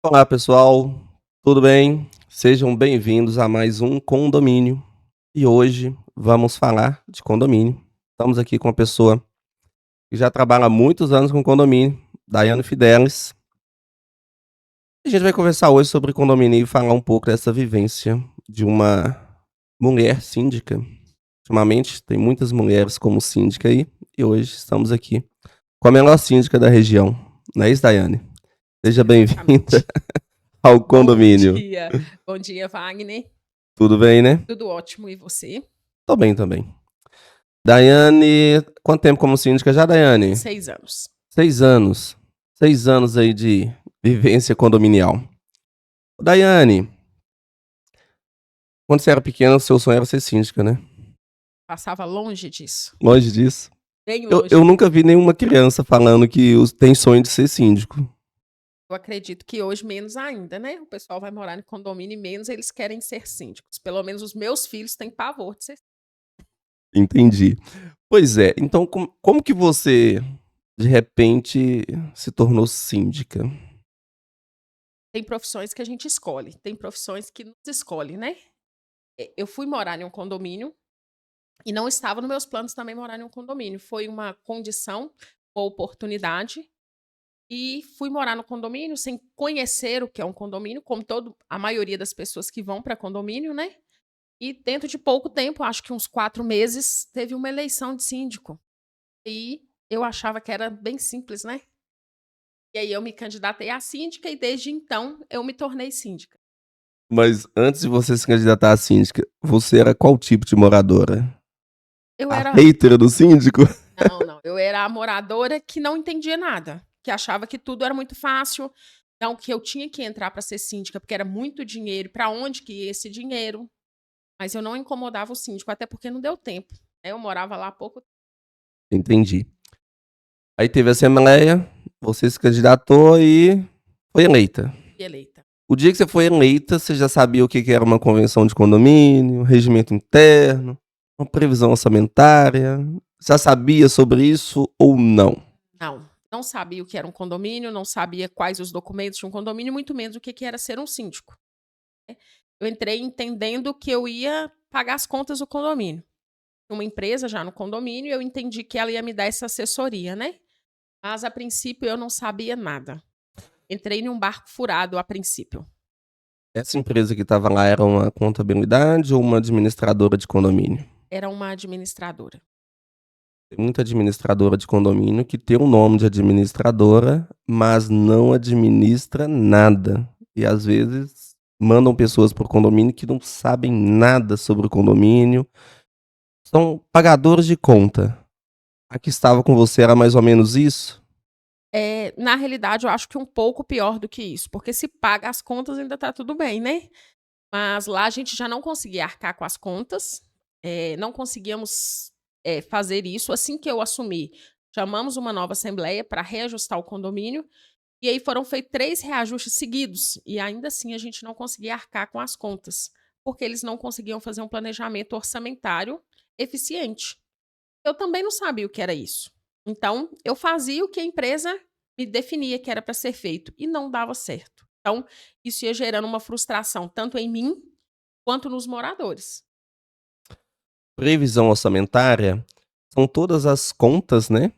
Olá, pessoal, tudo bem? Sejam bem-vindos a mais um condomínio. E hoje vamos falar de condomínio. Estamos aqui com uma pessoa que já trabalha há muitos anos com condomínio, Daiane Fidelis. A gente vai conversar hoje sobre condomínio e falar um pouco dessa vivência de uma mulher síndica. Ultimamente tem muitas mulheres como síndica aí, e hoje estamos aqui com a melhor síndica da região, não é isso, Daiane? Seja bem-vinda Exatamente. ao Bom condomínio. dia. Bom dia, Wagner. Tudo bem, né? Tudo ótimo, e você? Tô bem também. Daiane, quanto tempo como síndica já, Daiane? 6 anos. 6 anos. 6 anos aí de vivência condominial. Daiane, quando você era pequena, o seu sonho era ser síndica, né? Passava longe disso, Longe disso. bem Eu, longe eu disso. nunca vi nenhuma criança falando que tem sonho de ser síndico. Eu acredito que hoje menos ainda, né? O pessoal vai morar em condomínio e menos eles querem ser síndicos. Pelo menos os meus filhos têm pavor de ser. Entendi. Pois é, então como que você, de repente, se tornou síndica? Tem profissões que a gente escolhe, tem profissões que nos escolhe, né? Eu fui morar em um condomínio e não estava nos meus planos também morar em um condomínio. Foi uma condição, uma oportunidade. E fui morar no condomínio sem conhecer o que é um condomínio, como a maioria das pessoas que vão para condomínio, né? E dentro de pouco tempo, acho que uns 4 meses, teve uma eleição de síndico. E eu achava que era bem simples, né? E aí eu me candidatei a síndica e desde então eu me tornei síndica. Mas antes de você se candidatar a síndica, você era qual tipo de moradora? Eu A era hater do síndico? Não, não, eu era a moradora que não entendia nada, que achava que tudo era muito fácil, não, que eu tinha que entrar para ser síndica, porque era muito dinheiro, para onde que ia esse dinheiro? Mas eu não incomodava o síndico, até porque não deu tempo, né, eu morava lá há pouco tempo Entendi. Aí teve a assembleia, você se candidatou e foi eleita. e eleita. O dia que você foi eleita, você já sabia o que que era uma convenção de condomínio, regimento interno, uma previsão orçamentária? Já sabia sobre isso ou não? Não, não sabia o que era um condomínio, não sabia quais os documentos de um condomínio, muito menos o que que era ser um síndico. Eu entrei entendendo que eu ia pagar as contas do condomínio. Uma empresa já no condomínio, eu entendi que ela ia me dar essa assessoria, né? Mas a princípio eu não sabia nada. Entrei em um barco furado a princípio. Essa empresa que estava lá era uma contabilidade ou uma administradora de condomínio? Era uma administradora. Tem muita administradora de condomínio que tem o nome de administradora, mas não administra nada. E às vezes mandam pessoas para o condomínio que não sabem nada sobre o condomínio, são pagadores de conta. A que estava com você era mais ou menos isso? Na realidade, eu acho que um pouco pior do que isso, porque se paga as contas ainda tá tudo bem, né? Mas lá a gente já não conseguia arcar com as contas, não conseguíamos, fazer isso. Assim que eu assumi, chamamos uma nova assembleia para reajustar o condomínio, e aí foram feitos 3 reajustes seguidos, e ainda assim a gente não conseguia arcar com as contas, porque eles não conseguiam fazer um planejamento orçamentário eficiente. Eu também não sabia o que era isso. Então, eu fazia o que a empresa me definia que era para ser feito e não dava certo. Então, isso ia gerando uma frustração tanto em mim quanto nos moradores. Previsão orçamentária são todas as contas, né,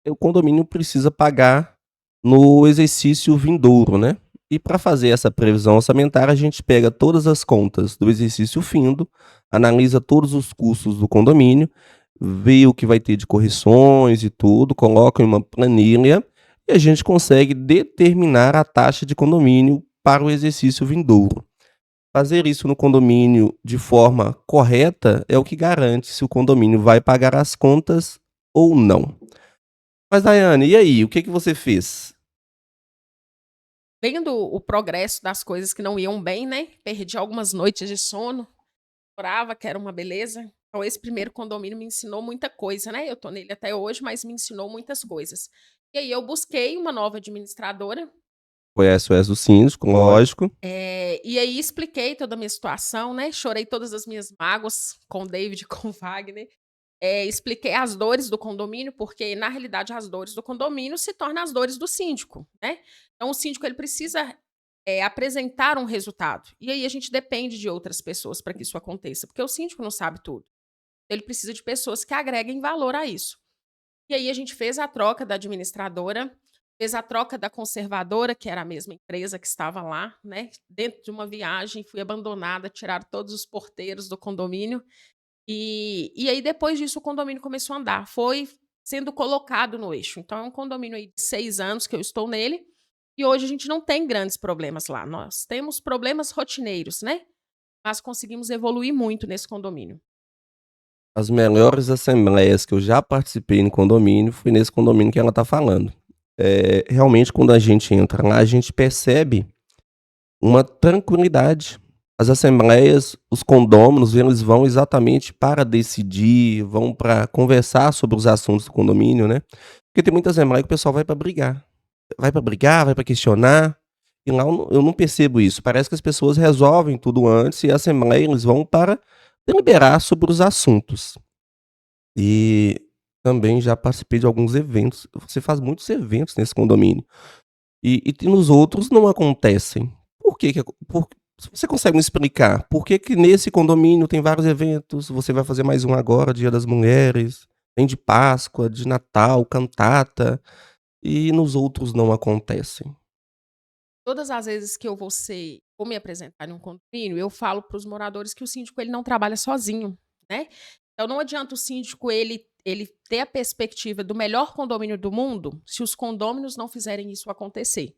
que o condomínio precisa pagar no exercício vindouro, né. E para fazer essa previsão orçamentária, a gente pega todas as contas do exercício findo, analisa todos os custos do condomínio, vê o que vai ter de correções e tudo, coloca em uma planilha e a gente consegue determinar a taxa de condomínio para o exercício vindouro. Fazer isso no condomínio de forma correta é o que garante se o condomínio vai pagar as contas ou não. Mas, Daiane, e aí? O que que você fez? Vendo o progresso das coisas que não iam bem, né? Perdi algumas noites de sono, orava que era uma beleza. Então, esse primeiro condomínio me ensinou muita coisa, né? Eu tô nele até hoje, mas me ensinou muitas coisas. E aí eu busquei uma nova administradora. Conhece o Ezo Síndico, lógico. E aí expliquei toda a minha situação, né, chorei todas as minhas mágoas com o David, com o Wagner, expliquei as dores do condomínio, porque na realidade as dores do condomínio se tornam as dores do síndico, né. Então o síndico ele precisa apresentar um resultado. E aí a gente depende de outras pessoas para que isso aconteça, porque o síndico não sabe tudo. Ele precisa de pessoas que agreguem valor a isso. E aí a gente fez a troca da administradora, fez a troca da conservadora, que era a mesma empresa que estava lá, né? Dentro de uma viagem, fui abandonada, tiraram todos os porteiros do condomínio. E aí, depois disso, o condomínio começou a andar. Foi sendo colocado no eixo. Então, é um condomínio aí de 6 anos que eu estou nele. E hoje a gente não tem grandes problemas lá. Nós temos problemas rotineiros, né? Mas conseguimos evoluir muito nesse condomínio. As melhores assembleias que eu já participei no condomínio, foi nesse condomínio que ela tá falando. Realmente quando a gente entra lá, a gente percebe uma tranquilidade. As assembleias, os condôminos, eles vão exatamente para decidir, vão para conversar sobre os assuntos do condomínio, né. Porque tem muita assembleia que o pessoal vai para brigar. Vai para brigar, vai para questionar, e lá eu não percebo isso. Parece que as pessoas resolvem tudo antes e a assembleia eles vão para deliberar sobre os assuntos. E também já participei de alguns eventos. Você faz muitos eventos nesse condomínio. E nos outros não acontecem. Por que que acon por Você consegue me explicar por que que nesse condomínio tem vários eventos, você vai fazer mais um agora, Dia das Mulheres, tem de Páscoa, de Natal, cantata, e nos outros não acontecem? Todas as vezes que eu vou me apresentar em um condomínio, eu falo para os moradores que o síndico ele não trabalha sozinho, né. Então não adianta o síndico ele ter a perspectiva do melhor condomínio do mundo, se os condôminos não fizerem isso acontecer.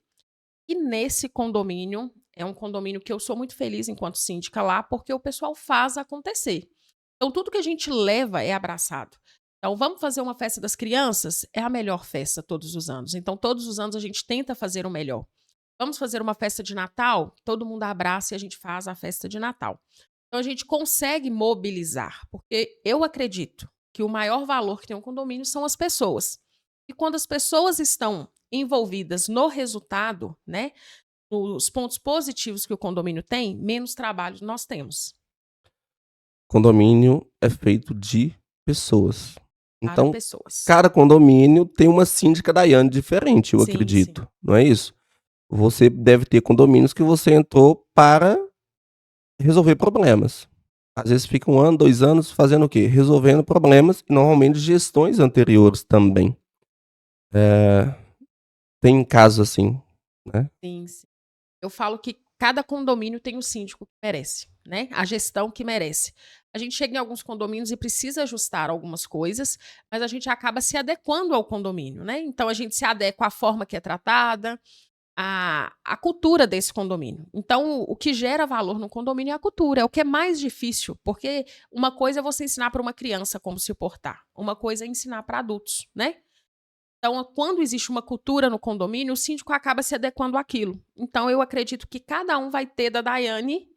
E nesse condomínio, é um condomínio que eu sou muito feliz enquanto síndica lá, porque o pessoal faz acontecer. Então tudo que a gente leva é abraçado. Então vamos fazer uma festa das crianças? É a melhor festa todos os anos. Então todos os anos a gente tenta fazer o melhor. Vamos fazer uma festa de Natal? Todo mundo abraça e a gente faz a festa de Natal. Então a gente consegue mobilizar, porque eu acredito que o maior valor que tem um condomínio são as pessoas. E quando as pessoas estão envolvidas no resultado, né, nos pontos positivos que o condomínio tem, menos trabalho nós temos Condomínio é feito de pessoas. para Então, pessoas. cada condomínio tem uma síndica Daiane diferente, eu Sim, sim. acredito, não é isso? Você deve ter condomínios que você entrou para resolver problemas. Às vezes fica 1 ano, 2 anos fazendo o quê? Resolvendo problemas e normalmente gestões anteriores também. Eh, Tem casos assim, né. Sim, sim. Eu falo que cada condomínio tem o síndico que merece, né, a gestão que merece. A gente chega em alguns condomínios e precisa ajustar algumas coisas, mas a gente acaba se adequando ao condomínio, né, então a gente se adequa à forma que é tratada, à cultura desse condomínio. Então o que gera valor no condomínio é a cultura, é o que é mais difícil, porque uma coisa é você ensinar para uma criança como se portar, uma coisa é ensinar para adultos, né. Então, quando existe uma cultura no condomínio, o síndico acaba se adequando àquilo. Então, eu acredito que cada um vai ter da Daiane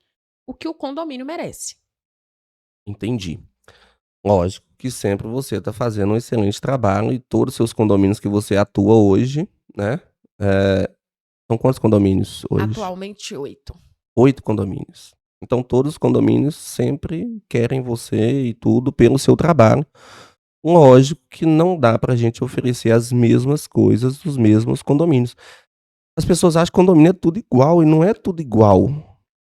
o que o condomínio merece. Entendi. Lógico que sempre você está fazendo um excelente trabalho e todos os seus condomínios que você atua hoje, né, eh, são quantos condomínios hoje? Atualmente, 8. 8 condomínios. Então todos os condomínios sempre querem você e tudo pelo seu trabalho. Lógico que não dá pra gente oferecer as mesmas coisas dos mesmos condomínios. As pessoas acham que condomínio é tudo igual e não é tudo igual.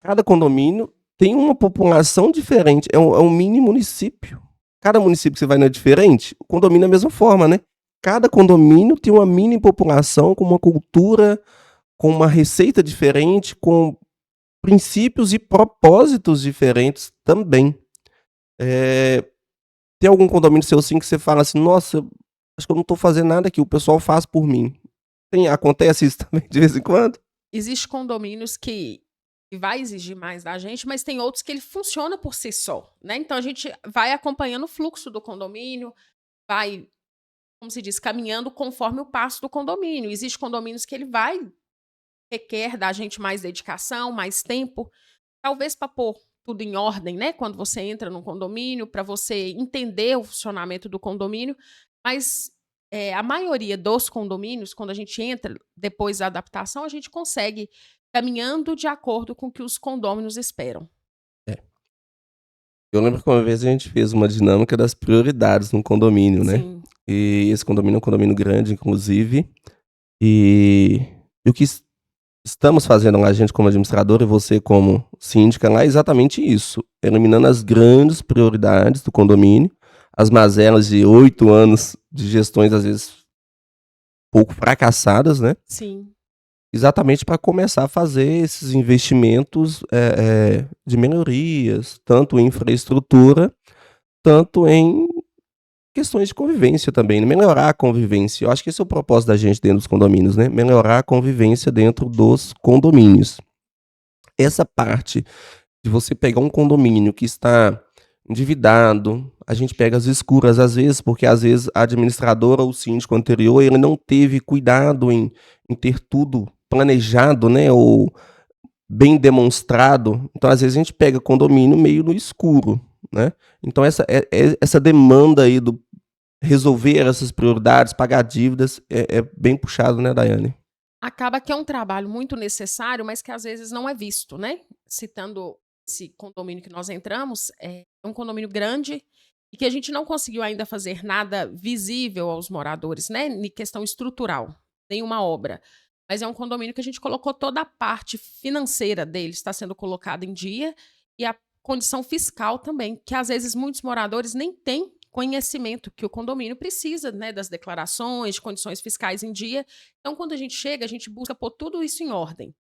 Cada condomínio tem uma população diferente, é um mini município. Cada município que você vai não é diferente, o condomínio é a mesma forma, né. Cada condomínio tem uma mini população com uma cultura, com uma receita diferente, com princípios e propósitos diferentes também. Eh, Tem algum condomínio seu, assim, que você fala assim: "Nossa, acho que eu não tô fazendo nada aqui, o pessoal faz por mim". Acontece isso também de vez em quando? Existem condomínios que vai exigir mais da gente, mas tem outros que ele funciona por si só, né? Então, a gente vai acompanhando o fluxo do condomínio, vai, como se diz, caminhando conforme o passo do condomínio. Existem condomínios que ele vai requer da gente mais dedicação, mais tempo, talvez para pôr tudo em ordem, né, quando você entra num condomínio, para você entender o funcionamento do condomínio, mas, a maioria dos condomínios, quando a gente entra, depois da adaptação, a gente consegue caminhando de acordo com o que os condôminos esperam. É. Eu lembro que uma vez a gente fez uma dinâmica das prioridades num condomínio, né. Sim, E esse condomínio é um condomínio grande, inclusive, e eu quis estamos fazendo lá, a gente como administrador e você como síndica lá, é exatamente isso, eliminando as grandes prioridades do condomínio, as mazelas de 8 anos de gestões, às vezes, pouco fracassadas, né, Sim. exatamente para começar a fazer esses investimentos, de melhorias, tanto em infraestrutura, tanto em questões de convivência também, né, melhorar a convivência. Eu acho que esse é o propósito da gente dentro dos condomínios, né, melhorar a convivência dentro dos condomínios. Essa parte de você pegar um condomínio que está endividado, a gente pega as escuras às vezes, porque às vezes a administradora ou o síndico anterior, ele não teve cuidado em ter tudo planejado, né, ou bem demonstrado, então às vezes a gente pega condomínio meio no escuro, né. Então essa demanda aí do resolver essas prioridades, pagar dívidas, é bem puxado, né, Daiane? Acaba que é um trabalho muito necessário, mas que às vezes não é visto, né. Citando esse condomínio que nós entramos, é um condomínio grande e que a gente não conseguiu ainda fazer nada visível aos moradores, né, em questão estrutural, nenhuma obra. Mas é um condomínio que a gente colocou toda a parte financeira dele está sendo colocada em dia e a condição fiscal também, que às vezes muitos moradores nem têm conhecimento que o condomínio precisa, né, das declarações, de condições fiscais em dia. Então, quando a gente chega, a gente busca pôr tudo isso em ordem.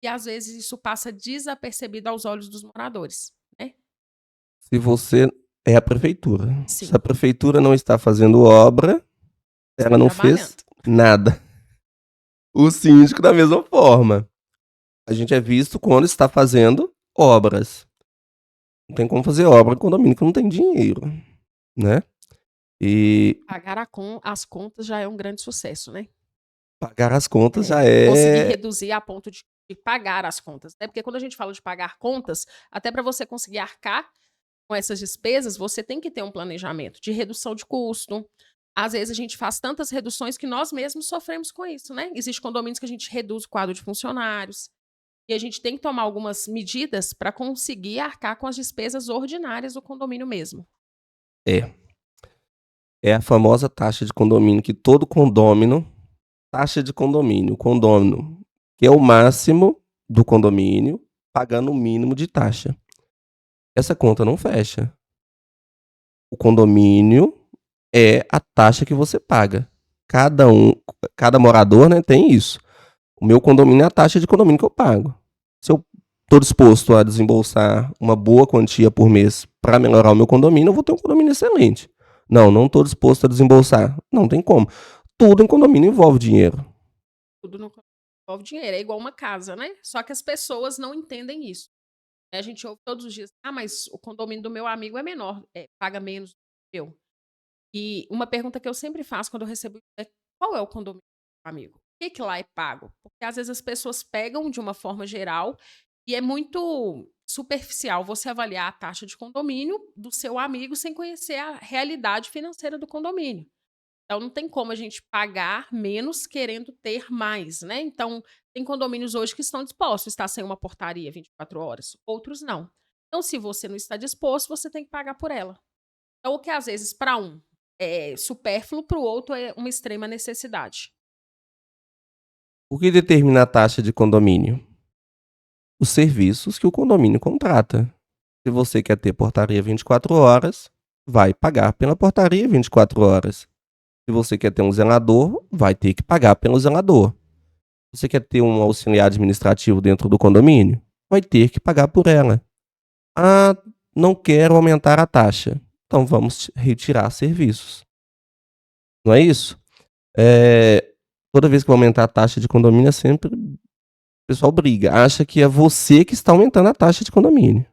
E às vezes isso passa desapercebido aos olhos dos moradores, né? Se você é a prefeitura. Se a Sim, prefeitura não está fazendo obra, está ela não fez trabalhando. nada. O síndico da mesma forma. A gente é visto quando está fazendo obras. Não tem como fazer obra em condomínio que não tem dinheiro, né. E Pagar as contas já é um grande sucesso, né? pagar as contas já Conseguir é reduzir a ponto de pagar as contas, né? Porque quando a gente fala de pagar contas, até para você conseguir arcar com essas despesas, você tem que ter um planejamento de redução de custo. Às vezes a gente faz tantas reduções que nós mesmos sofremos com isso, né? Existem condomínios que a gente reduz o quadro de funcionários. E a gente tem que tomar algumas medidas para conseguir arcar com as despesas ordinárias do condomínio mesmo. é, é a famosa taxa de condomínio que todo condômino taxa de condomínio, o condômino que é o máximo do condomínio, pagando o mínimo de taxa. Essa conta não fecha. O condomínio é a taxa que você paga. Cada um cada morador, né, tem isso. O meu condomínio é a taxa de condomínio que eu pago. Se eu estou disposto a desembolsar uma boa quantia por mês para melhorar o meu condomínio, eu vou ter um condomínio excelente. Não, não estou disposto a desembolsar. Não tem como. Tudo em condomínio envolve dinheiro. Tudo no envolve dinheiro, é igual uma casa, né? Só que as pessoas não entendem isso. A gente ouve todos os dias: "Ah, mas o condomínio do meu amigo é menor, paga menos do que o meu". E uma pergunta que eu sempre faço quando eu recebo é: "Qual é o condomínio do seu amigo? O que que lá é pago?". Porque às vezes as pessoas pegam de uma forma geral e é muito superficial você avaliar a taxa de condomínio do seu amigo sem conhecer a realidade financeira do condomínio. Então não tem como a gente pagar menos querendo ter mais, né. Então, tem condomínios hoje que estão dispostos a estar sem uma portaria 24 horas, outros não. Então se você não está disposto, você tem que pagar por ela. Então o que às vezes para um é supérfluo, para o outro é uma extrema necessidade. O que determina a taxa de condomínio? Os serviços que o condomínio contrata. Se você quer ter portaria 24 horas, vai pagar pela portaria 24 horas. Se você quer ter um zelador, vai ter que pagar pelo zelador. Se você quer ter um auxiliar administrativo dentro do condomínio, vai ter que pagar por ela. Ah, não quero aumentar a taxa. Então vamos retirar serviços. Não é isso? Toda vez que vai aumentar a taxa de condomínio, é sempre o pessoal briga. Acha que é você que está aumentando a taxa de condomínio.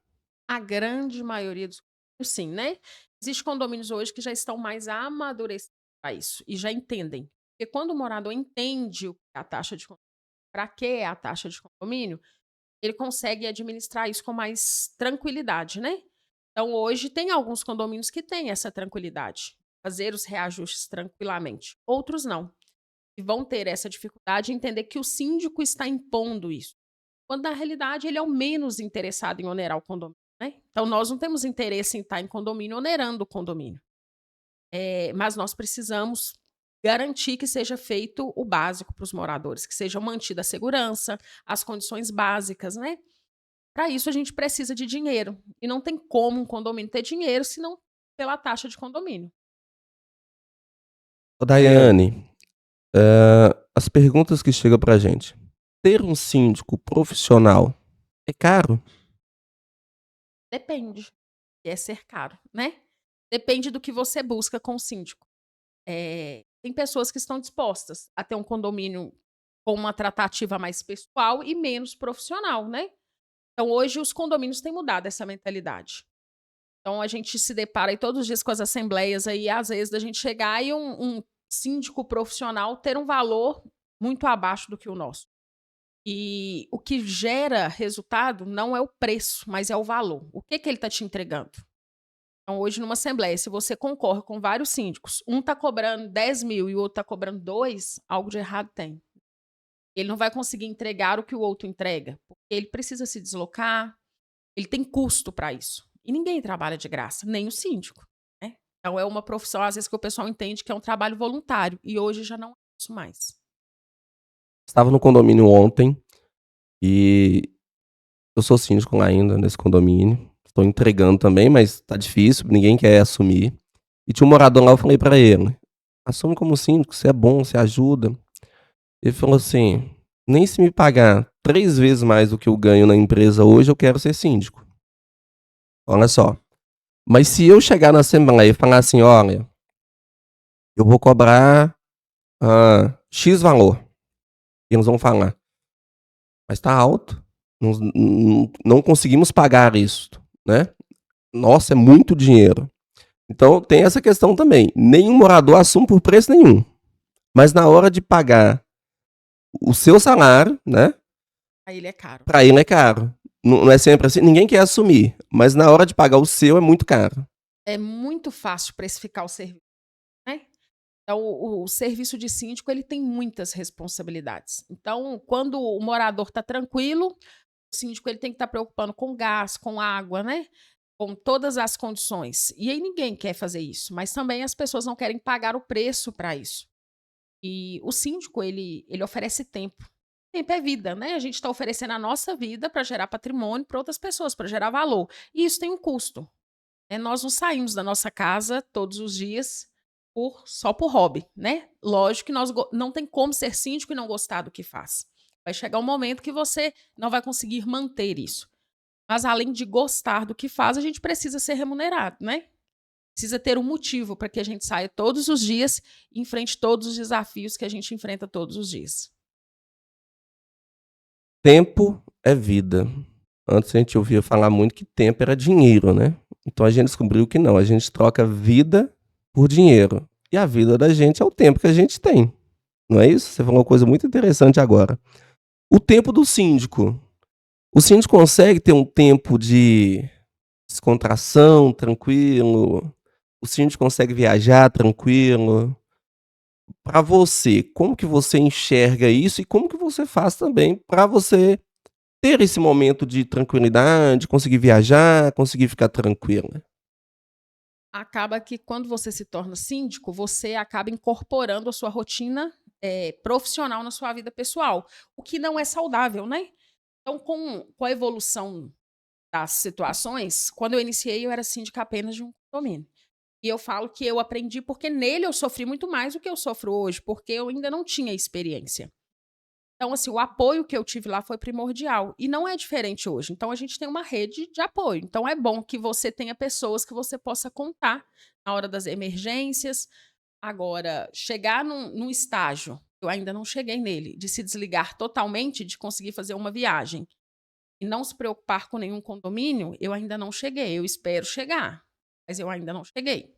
A grande maioria dos condomínios sim, né. Existem condomínios hoje que já estão mais amadurecidos pra isso e já entendem. Porque quando o morador entende o que é a taxa de condomínio, pra que é a taxa de condomínio, ele consegue administrar isso com mais tranquilidade, né. Então hoje tem alguns condomínios que têm essa tranquilidade, fazer os reajustes tranquilamente, outros não, e vão ter essa dificuldade em entender que o síndico está impondo isso, quando na realidade ele é o menos interessado em onerar o condomínio, né. Então nós não temos interesse em estar em condomínio onerando o condomínio, mas nós precisamos garantir que seja feito o básico para os moradores, que seja mantida a segurança, as condições básicas, né? Para isso a gente precisa de dinheiro. E não tem como um condomínio ter dinheiro senão pela taxa de condomínio. Ô, Daiane, as perguntas que chegam pra gente. Ter um síndico profissional é caro? Depende. E é ser caro, né? Depende do que você busca com o síndico. Tem pessoas que estão dispostas a ter um condomínio com uma tratativa mais pessoal e menos profissional, né? Então, hoje, os condomínios têm mudado essa mentalidade. Então, a gente se depara aí todos os dias com as assembleias aí, às vezes, da gente chegar e um síndico profissional ter um valor muito abaixo do que o nosso. E o que gera resultado não é o preço, mas é o valor. O que ele está te entregando? Então, hoje, numa assembleia, se você concorre com vários síndicos, um está cobrando 10 mil e o outro está cobrando 2, algo de errado tem. Ele não vai conseguir entregar o que o outro entrega, porque ele precisa se deslocar, ele tem custo para isso. E ninguém trabalha de graça, nem o síndico, né? Então, é uma profissão, às vezes, que o pessoal entende que é um trabalho voluntário, e hoje já não é isso mais. Estava no condomínio ontem e eu sou síndico lá ainda nesse condomínio. Estou entregando também, mas tá difícil, ninguém quer assumir. E tinha um morador lá, eu falei pra ele: assume como síndico, você é bom, você ajuda. Ele falou assim: nem se me pagar 3 vezes mais do que eu ganho na empresa hoje, eu quero ser síndico. Olha só. Mas se eu chegar na assembleia e falar assim: olha, eu vou cobrar X valor, e eles vão falar: mas tá alto, não conseguimos pagar isso, né? Nossa, é muito dinheiro. Então tem essa questão também. Nenhum morador assume por preço nenhum. Mas na hora de pagar o seu salário, né? Aí ele é caro. Pra ele é caro. Não é sempre assim. Ninguém quer assumir. Mas na hora de pagar o seu é muito caro. É muito fácil precificar o serviço, né? Então, o serviço de síndico, ele tem muitas responsabilidades. Então, quando o morador está tranquilo, o síndico ele tem que estar preocupando com gás, com água, né? Com todas as condições. E aí ninguém quer fazer isso, mas também as pessoas não querem pagar o preço para isso. E o síndico, ele oferece tempo. Tempo é vida, né? A gente está oferecendo a nossa vida para gerar patrimônio para outras pessoas, para gerar valor. E isso tem um custo. Nós não saímos da nossa casa todos os dias só por hobby, né? Lógico que não tem como ser síndico e não gostar do que faz. Vai chegar um momento que você não vai conseguir manter isso. Mas além de gostar do que faz, a gente precisa ser remunerado, né? Precisa ter um motivo para que a gente saia todos os dias e enfrente todos os desafios que a gente enfrenta todos os dias. Tempo é vida. Antes a gente ouvia falar muito que tempo era dinheiro, né? Então a gente descobriu que não. A gente troca vida por dinheiro. E a vida da gente é o tempo que a gente tem. Não é isso? Você falou uma coisa muito interessante agora. O tempo do síndico. O síndico consegue ter um tempo de descontração, tranquilo. O síndico consegue viajar tranquilo. Para você, como que você enxerga isso e como que você faz também para você ter esse momento de tranquilidade, conseguir viajar, conseguir ficar tranquila? Acaba que quando você se torna síndico, você acaba incorporando a sua rotina profissional na sua vida pessoal, o que não é saudável, né? Então, com a evolução das situações, quando eu iniciei, eu era síndica apenas de um condomínio. E eu falo que eu aprendi porque nele eu sofri muito mais do que eu sofro hoje, porque eu ainda não tinha experiência. Então, assim, o apoio que eu tive lá foi primordial. E não é diferente hoje. Então, a gente tem uma rede de apoio. Então, é bom que você tenha pessoas que você possa contar na hora das emergências. Agora, chegar num estágio, eu ainda não cheguei nele, de se desligar totalmente, de conseguir fazer uma viagem e não se preocupar com nenhum condomínio, eu ainda não cheguei. Eu espero chegar, mas eu ainda não cheguei.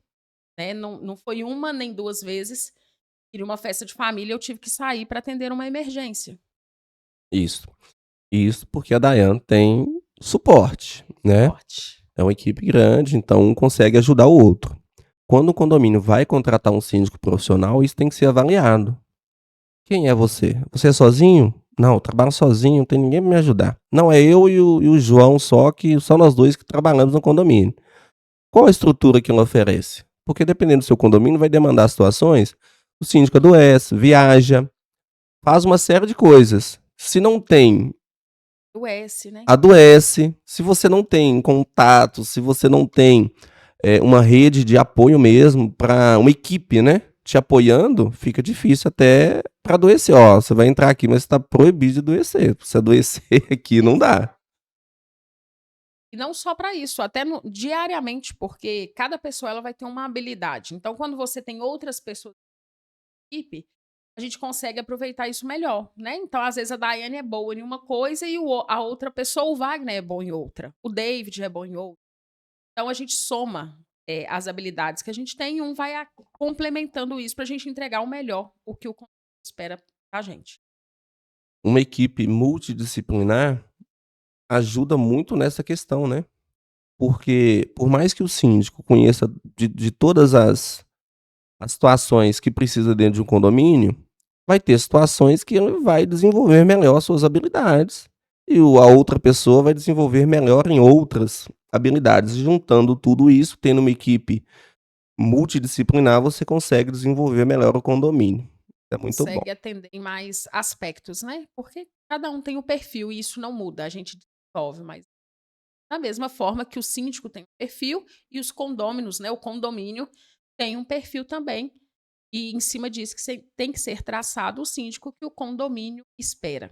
Né? Não foi uma nem duas vezes que numa festa de família eu tive que sair para atender uma emergência. Isso. Isso porque a Dayane tem suporte, né? Forte. É uma equipe grande, então um consegue ajudar o outro. Quando o condomínio vai contratar um síndico profissional, isso tem que ser avaliado. Quem é você? Você é sozinho? Não, eu trabalho sozinho, não tem ninguém para me ajudar. Não, é eu e o João só, que só nós dois que trabalhamos no condomínio. Qual a estrutura que ele oferece? Porque dependendo do seu condomínio, vai demandar situações. o síndico adoece, viaja, faz uma série de coisas. Se não tem, O S, né? adoece. Se você não tem contato, se você não tem uma rede de apoio mesmo para uma equipe, né, te apoiando, fica difícil até para adoecer. Ó, você vai entrar aqui, mas está proibido de adoecer. Se adoecer aqui, não dá. E não só para isso, até diariamente, porque cada pessoa ela vai ter uma habilidade. Então, quando você tem outras pessoas na equipe, a gente consegue aproveitar isso melhor, né? Então, às vezes a Daiane é boa em uma coisa e a outra pessoa, o Wagner, é bom em outra. O David é bom em outra. Então, a gente soma as habilidades que a gente tem e um vai complementando isso para a gente entregar o melhor, o que o conselho espera da gente. Uma equipe multidisciplinar ajuda muito nessa questão, né? Porque por mais que o síndico conheça de todas as situações que precisa dentro de um condomínio, vai ter situações que ele vai desenvolver melhor suas habilidades e a outra pessoa vai desenvolver melhor em outras habilidades. Juntando tudo isso, tendo uma equipe multidisciplinar, você consegue desenvolver melhor o condomínio. É muito bom. Consegue atender em mais aspectos, né? Porque cada um tem o perfil e isso não muda, a gente desenvolve, mas da mesma forma que o síndico tem um perfil e os condôminos, né, o condomínio tem um perfil também. E em cima disso que tem que ser traçado o síndico que o condomínio espera.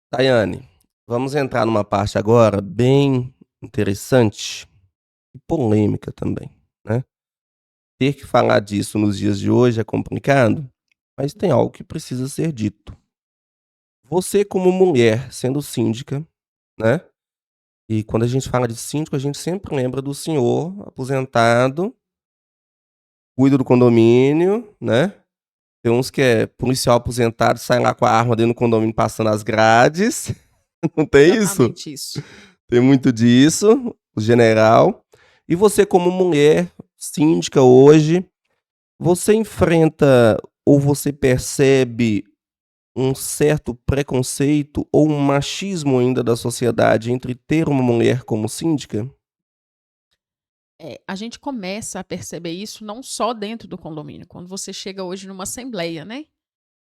Tayane, vamos entrar numa parte agora bem interessante e polêmica também, né? Ter que falar disso nos dias de hoje é complicado, mas tem algo que precisa ser dito. Você, como mulher, sendo síndica, né? E quando a gente fala de síndico, a gente sempre lembra do senhor aposentado, cuida do condomínio, né? Tem uns que é policial aposentado, sai lá com a arma dentro do condomínio passando as grades. Não tem isso? Exatamente isso. Tem muito disso, o general. E você, como mulher, síndica hoje, você enfrenta ou você percebe um certo preconceito ou um machismo ainda da sociedade entre ter uma mulher como síndica? A gente começa a perceber isso não só dentro do condomínio. Quando você chega hoje numa assembleia, né?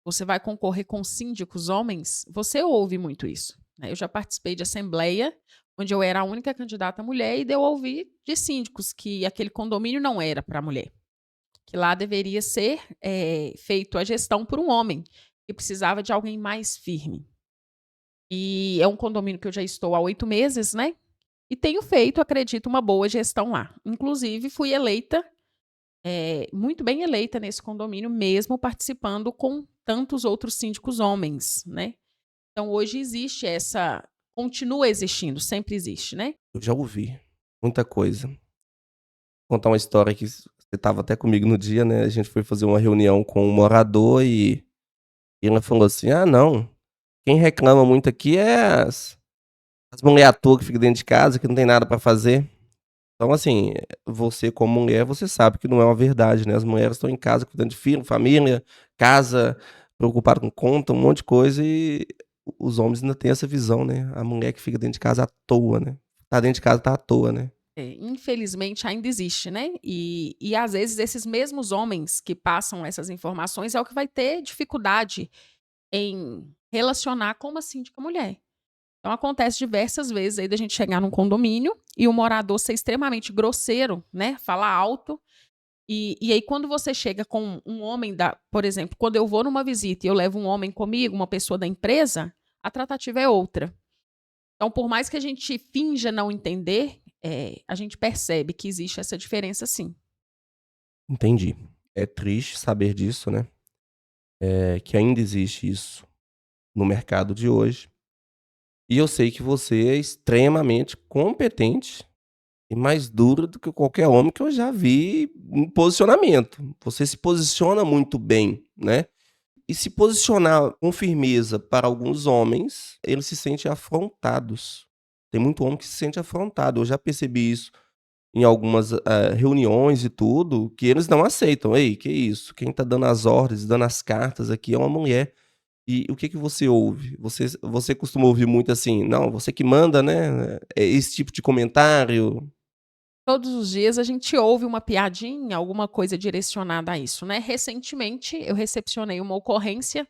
Você vai concorrer com síndicos homens, você ouve muito isso, né? Eu já participei de assembleia, onde eu era a única candidata mulher, e eu ouvi de síndicos que aquele condomínio não era para mulher, que lá deveria ser feito a gestão por um homem, que precisava de alguém mais firme. E é um condomínio que eu já estou há 8 meses, né? E tenho feito, acredito, uma boa gestão lá. Inclusive, fui eleita muito bem eleita nesse condomínio, mesmo participando com tantos outros síndicos homens, né? Então, hoje existe continua existindo, sempre existe, né? Eu já ouvi muita coisa. Vou contar uma história que você estava até comigo no dia, né? A gente foi fazer uma reunião com um morador e ela falou assim: ah, não, quem reclama muito aqui é as mulheres à toa que ficam dentro de casa, que não tem nada para fazer. Então, assim, você como mulher, você sabe que não é uma verdade, né? As mulheres estão em casa cuidando de filho, família, casa, preocupado com conta, um monte de coisa e os homens ainda têm essa visão, né? A mulher que fica dentro de casa à toa, né? Tá dentro de casa, tá à toa, né? Infelizmente ainda existe, né? E às vezes esses mesmos homens que passam essas informações é o que vai ter dificuldade em relacionar com uma síndica mulher. Então acontece diversas vezes aí da gente chegar num condomínio e o morador ser extremamente grosseiro, né? Falar alto. E aí, quando você chega com um homem por exemplo, quando eu vou numa visita e eu levo um homem comigo, uma pessoa da empresa, a tratativa é outra. Então, por mais que a gente finja não entender, a gente percebe que existe essa diferença sim. Entendi. É triste saber disso, né? É, que ainda existe isso no mercado de hoje. E eu sei que você é extremamente competente e mais dura do que qualquer homem que eu já vi em posicionamento. Você se posiciona muito bem, né? E se posicionar com firmeza para alguns homens, eles se sentem afrontados. Tem muito homem que se sente afrontado. Eu já percebi isso em algumas reuniões e tudo, que eles não aceitam. Ei, que isso? Quem tá dando as ordens, dando as cartas aqui é uma mulher. E o que que você ouve? Você costuma ouvir muito assim: "Não, você que manda, né?" É esse tipo de comentário? Todos os dias a gente ouve uma piadinha, alguma coisa direcionada a isso, né. Recentemente, eu recepcionei uma ocorrência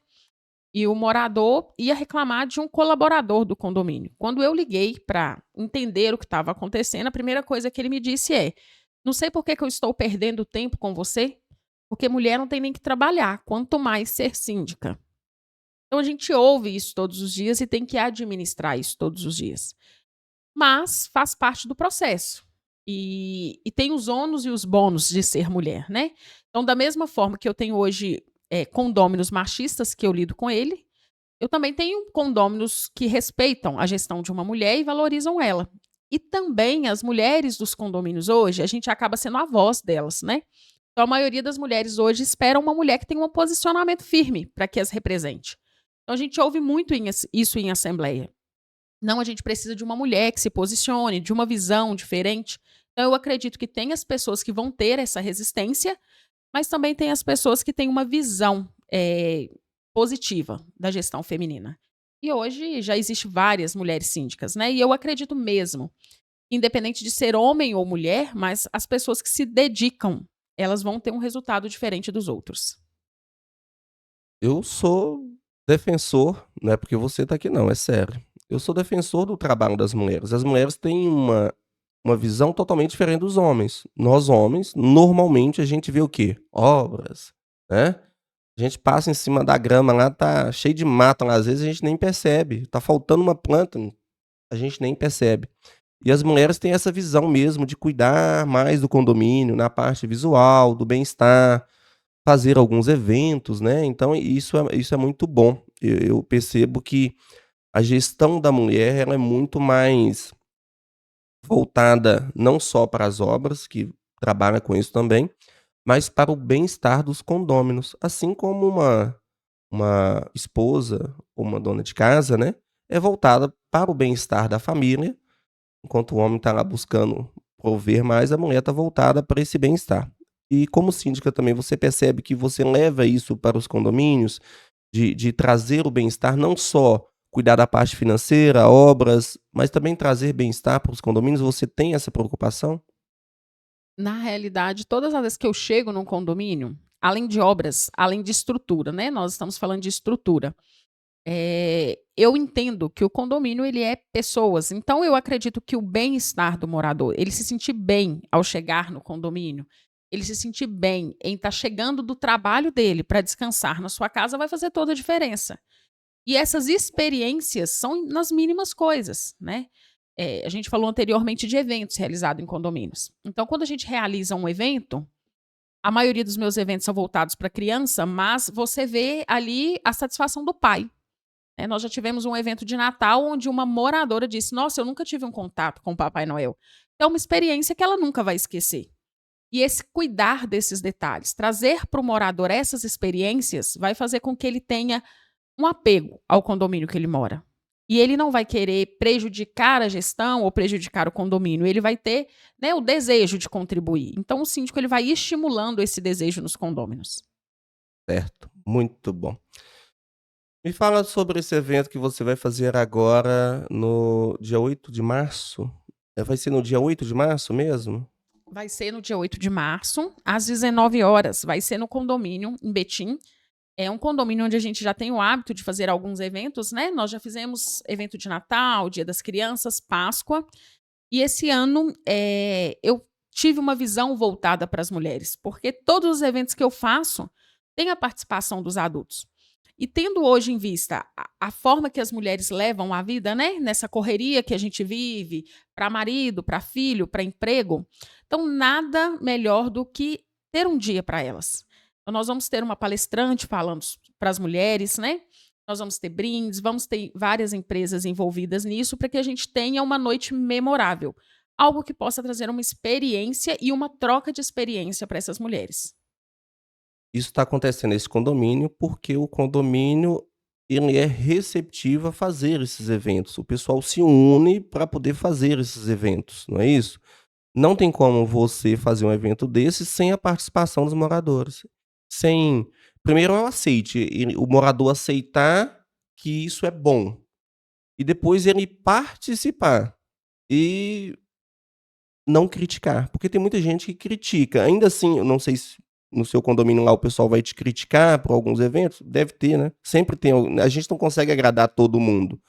e o morador ia reclamar de um colaborador do condomínio. Quando eu liguei para entender o que estava acontecendo, a primeira coisa que ele me disse é: "Não sei por que que eu estou perdendo tempo com você, porque mulher não tem nem que trabalhar, quanto mais ser síndica". Então a gente ouve isso todos os dias e tem que administrar isso todos os dias. Mas faz parte do processo. E tem os ônus e os bônus de ser mulher, né. Então da mesma forma que eu tenho hoje, condôminos machistas que eu lido com ele, eu também tenho condôminos que respeitam a gestão de uma mulher e valorizam ela. E também as mulheres dos condomínios hoje, a gente acaba sendo a voz delas, né. Então a maioria das mulheres hoje espera uma mulher que tenha um posicionamento firme para que as represente. Então a gente ouve muito isso em assembleia. Não, a gente precisa de uma mulher que se posicione, de uma visão diferente. Então eu acredito que tem as pessoas que vão ter essa resistência, mas também tem as pessoas que têm uma visão, positiva da gestão feminina. E hoje já existe várias mulheres síndicas, né, e eu acredito mesmo, independente de ser homem ou mulher, mas as pessoas que se dedicam, elas vão ter um resultado diferente dos outros. Eu sou defensor, não é porque você tá aqui não, é sério. Eu sou defensor do trabalho das mulheres. As mulheres têm uma visão totalmente diferente dos homens. Nós homens, normalmente, a gente vê o quê? Obras, né. A gente passa em cima da grama lá, tá cheio de mato lá, às vezes a gente nem percebe, tá faltando uma planta, a gente nem percebe. E as mulheres têm essa visão mesmo de cuidar mais do condomínio, na parte visual, do bem-estar, fazer alguns eventos, né, então isso é muito bom. Eu percebo que a gestão da mulher, ela é muito mais voltada não só para as obras, que trabalha com isso também, mas para o bem-estar dos condôminos, assim como uma esposa ou uma dona de casa, né, é voltada para o bem-estar da família, enquanto o homem está lá buscando prover mais, a mulher está voltada para esse bem-estar. E como síndica também, você percebe que você leva isso para os condomínios, de trazer o bem-estar, não só cuidar da parte financeira, obras, mas também trazer bem-estar para os condomínios, você tem essa preocupação? Na realidade, todas as vezes que eu chego num condomínio, além de obras, além de estrutura, né, nós estamos falando de estrutura. Eu entendo que o condomínio ele é pessoas, então eu acredito que o bem-estar do morador, ele se sentir bem ao chegar no condomínio, ele se sentir bem em estar chegando do trabalho dele para descansar na sua casa vai fazer toda a diferença. E essas experiências são nas mínimas coisas, né. A gente falou anteriormente de eventos realizados em condomínios. Então quando a gente realiza um evento, a maioria dos meus eventos são voltados para criança, mas você vê ali a satisfação do pai. Nós já tivemos um evento de Natal onde uma moradora disse: "Nossa, eu nunca tive um contato com o Papai Noel". É uma experiência que ela nunca vai esquecer. E esse cuidar desses detalhes, trazer para o morador essas experiências, vai fazer com que ele tenha um apego ao condomínio que ele mora. E ele não vai querer prejudicar a gestão ou prejudicar o condomínio, ele vai ter, né, o desejo de contribuir. Então o síndico ele vai estimulando esse desejo nos condôminos. Certo, muito bom. Me fala sobre esse evento que você vai fazer agora no dia 8 de março. Vai ser no dia 8 de março mesmo? Vai ser no dia 8 de março, às 19 horas. Vai ser no condomínio, em Betim. É um condomínio onde a gente já tem o hábito de fazer alguns eventos, né? Nós já fizemos evento de Natal, Dia das Crianças, Páscoa. E esse ano eu tive uma visão voltada para as mulheres, porque todos os eventos que eu faço têm a participação dos adultos. E tendo hoje em vista a forma que as mulheres levam a vida, né, nessa correria que a gente vive, para marido, para filho, para emprego, então nada melhor do que ter um dia para elas. Então, nós vamos ter uma palestrante falando para as mulheres, né? Nós vamos ter brindes, vamos ter várias empresas envolvidas nisso para que a gente tenha uma noite memorável. Algo que possa trazer uma experiência e uma troca de experiência para essas mulheres. Isso está acontecendo nesse condomínio, porque o condomínio, ele é receptivo a fazer esses eventos. O pessoal se une para poder fazer esses eventos, não é isso? Não tem como você fazer um evento desse sem a participação dos moradores. Sem primeiro é o aceite, o morador aceitar que isso é bom, e depois ele participar. E não criticar, porque tem muita gente que critica. Ainda assim, eu não sei se no seu condomínio lá o pessoal vai te criticar por alguns eventos, deve ter, né, sempre tem a gente não consegue agradar todo mundo,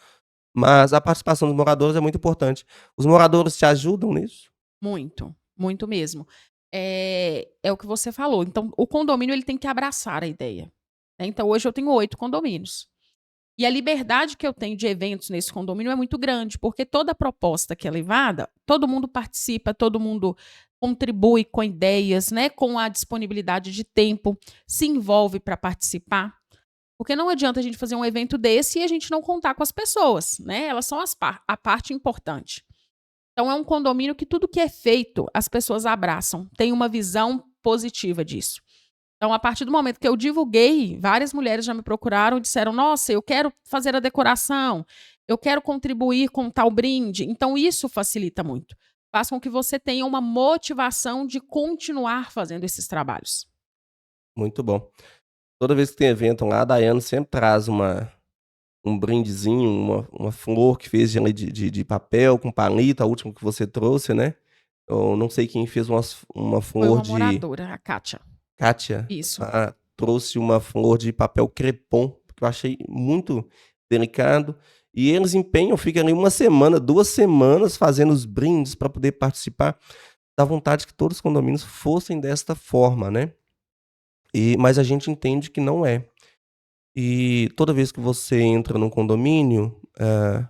mas a participação dos moradores é muito importante. Os moradores te ajudam nisso? Muito, muito mesmo. É o que você falou. Então, o condomínio ele tem que abraçar a ideia, né. Então, hoje eu tenho 8 condomínios. E a liberdade que eu tenho de eventos nesse condomínio é muito grande, porque toda proposta que é levada, todo mundo participa, todo mundo contribui com ideias, né, com a disponibilidade de tempo, se envolve para participar. Porque não adianta a gente fazer um evento desse e a gente não contar com as pessoas, né? Elas são a parte importante. Então é um condomínio que tudo que é feito, as pessoas abraçam, tem uma visão positiva disso. Então, a partir do momento que eu divulguei, várias mulheres já me procuraram e disseram: Nossa, eu quero fazer a decoração, eu quero contribuir com tal brinde. Então, isso facilita muito. Faz com que você tenha uma motivação de continuar fazendo esses trabalhos. Muito bom. Toda vez que tem evento lá, a Daiane sempre traz um brindezinho, uma flor que fez de papel com palito, a última que você trouxe, né. Eu não sei quem fez uma Foi flor uma de moradora, a Kátia. Kátia, Isso. trouxe uma flor de papel crepom, que eu achei muito delicado, e eles empenham, fica ali uma semana, 2 semanas fazendo os brindes para poder participar. Dá vontade que todos os condomínios fossem desta forma, né. Mas a gente entende que não é. E toda vez que você entra num condomínio,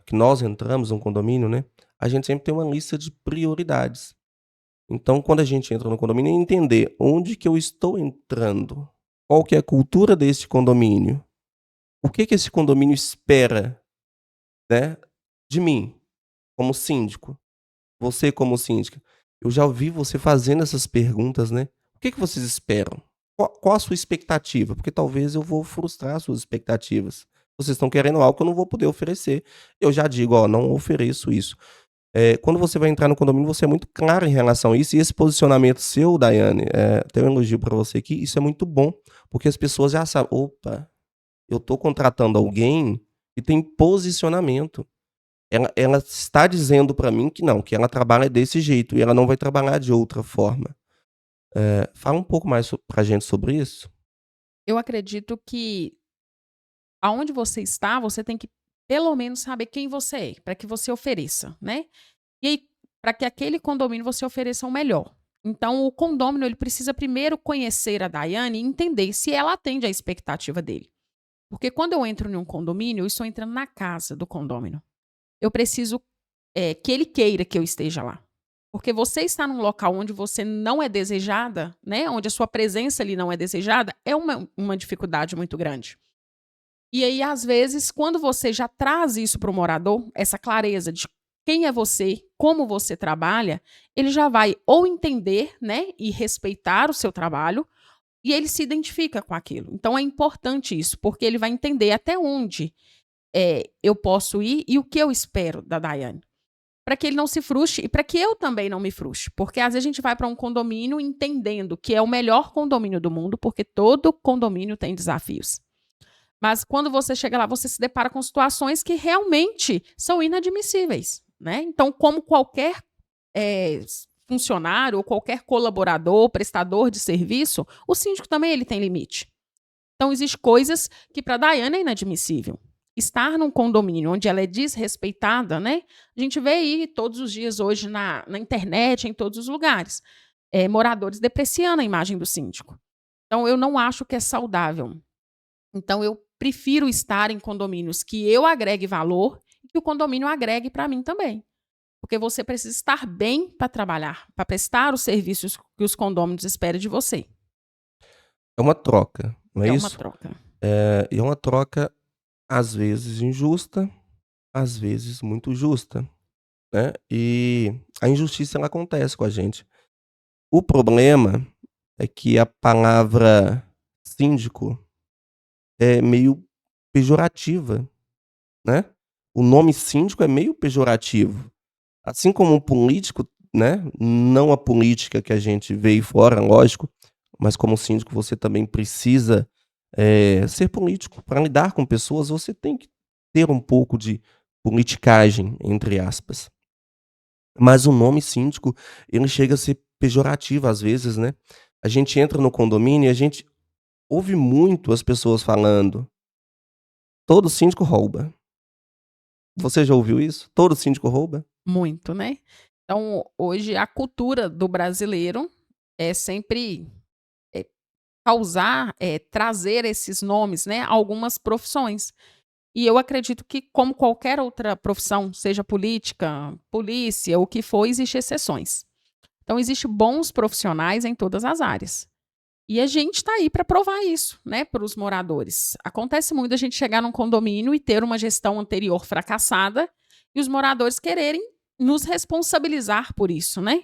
que nós entramos num condomínio, né, a gente sempre tem uma lista de prioridades. Então, quando a gente entra no condomínio, é entender onde que eu estou entrando, qual que é a cultura desse condomínio, o que que esse condomínio espera, né, de mim, como síndico, você como síndica. Eu já ouvi você fazendo essas perguntas, né. O que que vocês esperam? Qual a sua expectativa? Porque talvez eu vou frustrar as suas expectativas. Vocês estão querendo algo que eu não vou poder oferecer. Eu já digo: "Ó, não ofereço isso". Quando você vai entrar no condomínio, você é muito claro em relação a isso, e esse posicionamento seu, Daiane, tenho um elogio para você aqui, isso é muito bom, porque as pessoas já sabem: "Opa, eu estou contratando alguém que tem posicionamento. Ela está dizendo para mim que não, que ela trabalha desse jeito e ela não vai trabalhar de outra forma". Fala um pouco mais pra gente sobre isso? Eu acredito que aonde você está, você tem que pelo menos saber quem você é, para que você ofereça, né? E aí, para que aquele condomínio você ofereça o melhor. Então, o condômino ele precisa primeiro conhecer a Daiane e entender se ela atende à expectativa dele. Porque quando eu entro em um condomínio, eu estou entrando na casa do condômino. Eu preciso que ele queira que eu esteja lá. Porque você está num local onde você não é desejada, né? Onde a sua presença ali não é desejada, é uma dificuldade muito grande. E aí, às vezes, quando você já traz isso para o morador, essa clareza de quem é você, como você trabalha, ele já vai ou entender, né, e respeitar o seu trabalho, e ele se identifica com aquilo. Então é importante isso, porque ele vai entender até onde eu posso ir e o que eu espero da Daiane. Para que ele não se frustre e para que eu também não me frustre. Porque às vezes a gente vai para um condomínio entendendo que é o melhor condomínio do mundo, porque todo condomínio tem desafios. Mas quando você chega lá, você se depara com situações que realmente são inadmissíveis, né. Então, como qualquer, funcionário ou qualquer colaborador, prestador de serviço, o síndico também ele tem limite. Então, existe coisas que para a Daiane é inadmissível. Estar num condomínio onde ela é desrespeitada, né, a gente vê aí todos os dias hoje na internet, em todos os lugares, moradores depreciando a imagem do síndico. Então eu não acho que é saudável. Então eu prefiro estar em condomínios que eu agregue valor e que o condomínio agregue para mim também. Porque você precisa estar bem para trabalhar, para prestar os serviços que os condôminos esperam de você. É uma troca, não é É uma isso? troca. E é uma troca, às vezes injusta, às vezes muito justa, né. E a injustiça ela acontece com a gente. O problema é que a palavra síndico é meio pejorativa, né. O nome síndico é meio pejorativo. Assim como um político, né, não a política que a gente vê aí fora, lógico, mas como síndico você também precisa, ser político. Para lidar com pessoas, você tem que ter um pouco de politicagem, entre aspas. Mas o nome síndico, ele chega a ser pejorativo às vezes, né. A gente entra no condomínio e a gente ouve muito as pessoas falando: "Todo síndico rouba". Você já ouviu isso? "Todo síndico rouba"? Muito, né. Então, hoje a cultura do brasileiro é sempre, eh, trazer esses nomes, né, a algumas profissões. E eu acredito que, como qualquer outra profissão, seja política, polícia, o que for, existe exceções. Então, existe bons profissionais em todas as áreas. E a gente está aí para provar isso, né, para os moradores. Acontece muito a gente chegar num condomínio e ter uma gestão anterior fracassada e os moradores quererem nos responsabilizar por isso, né?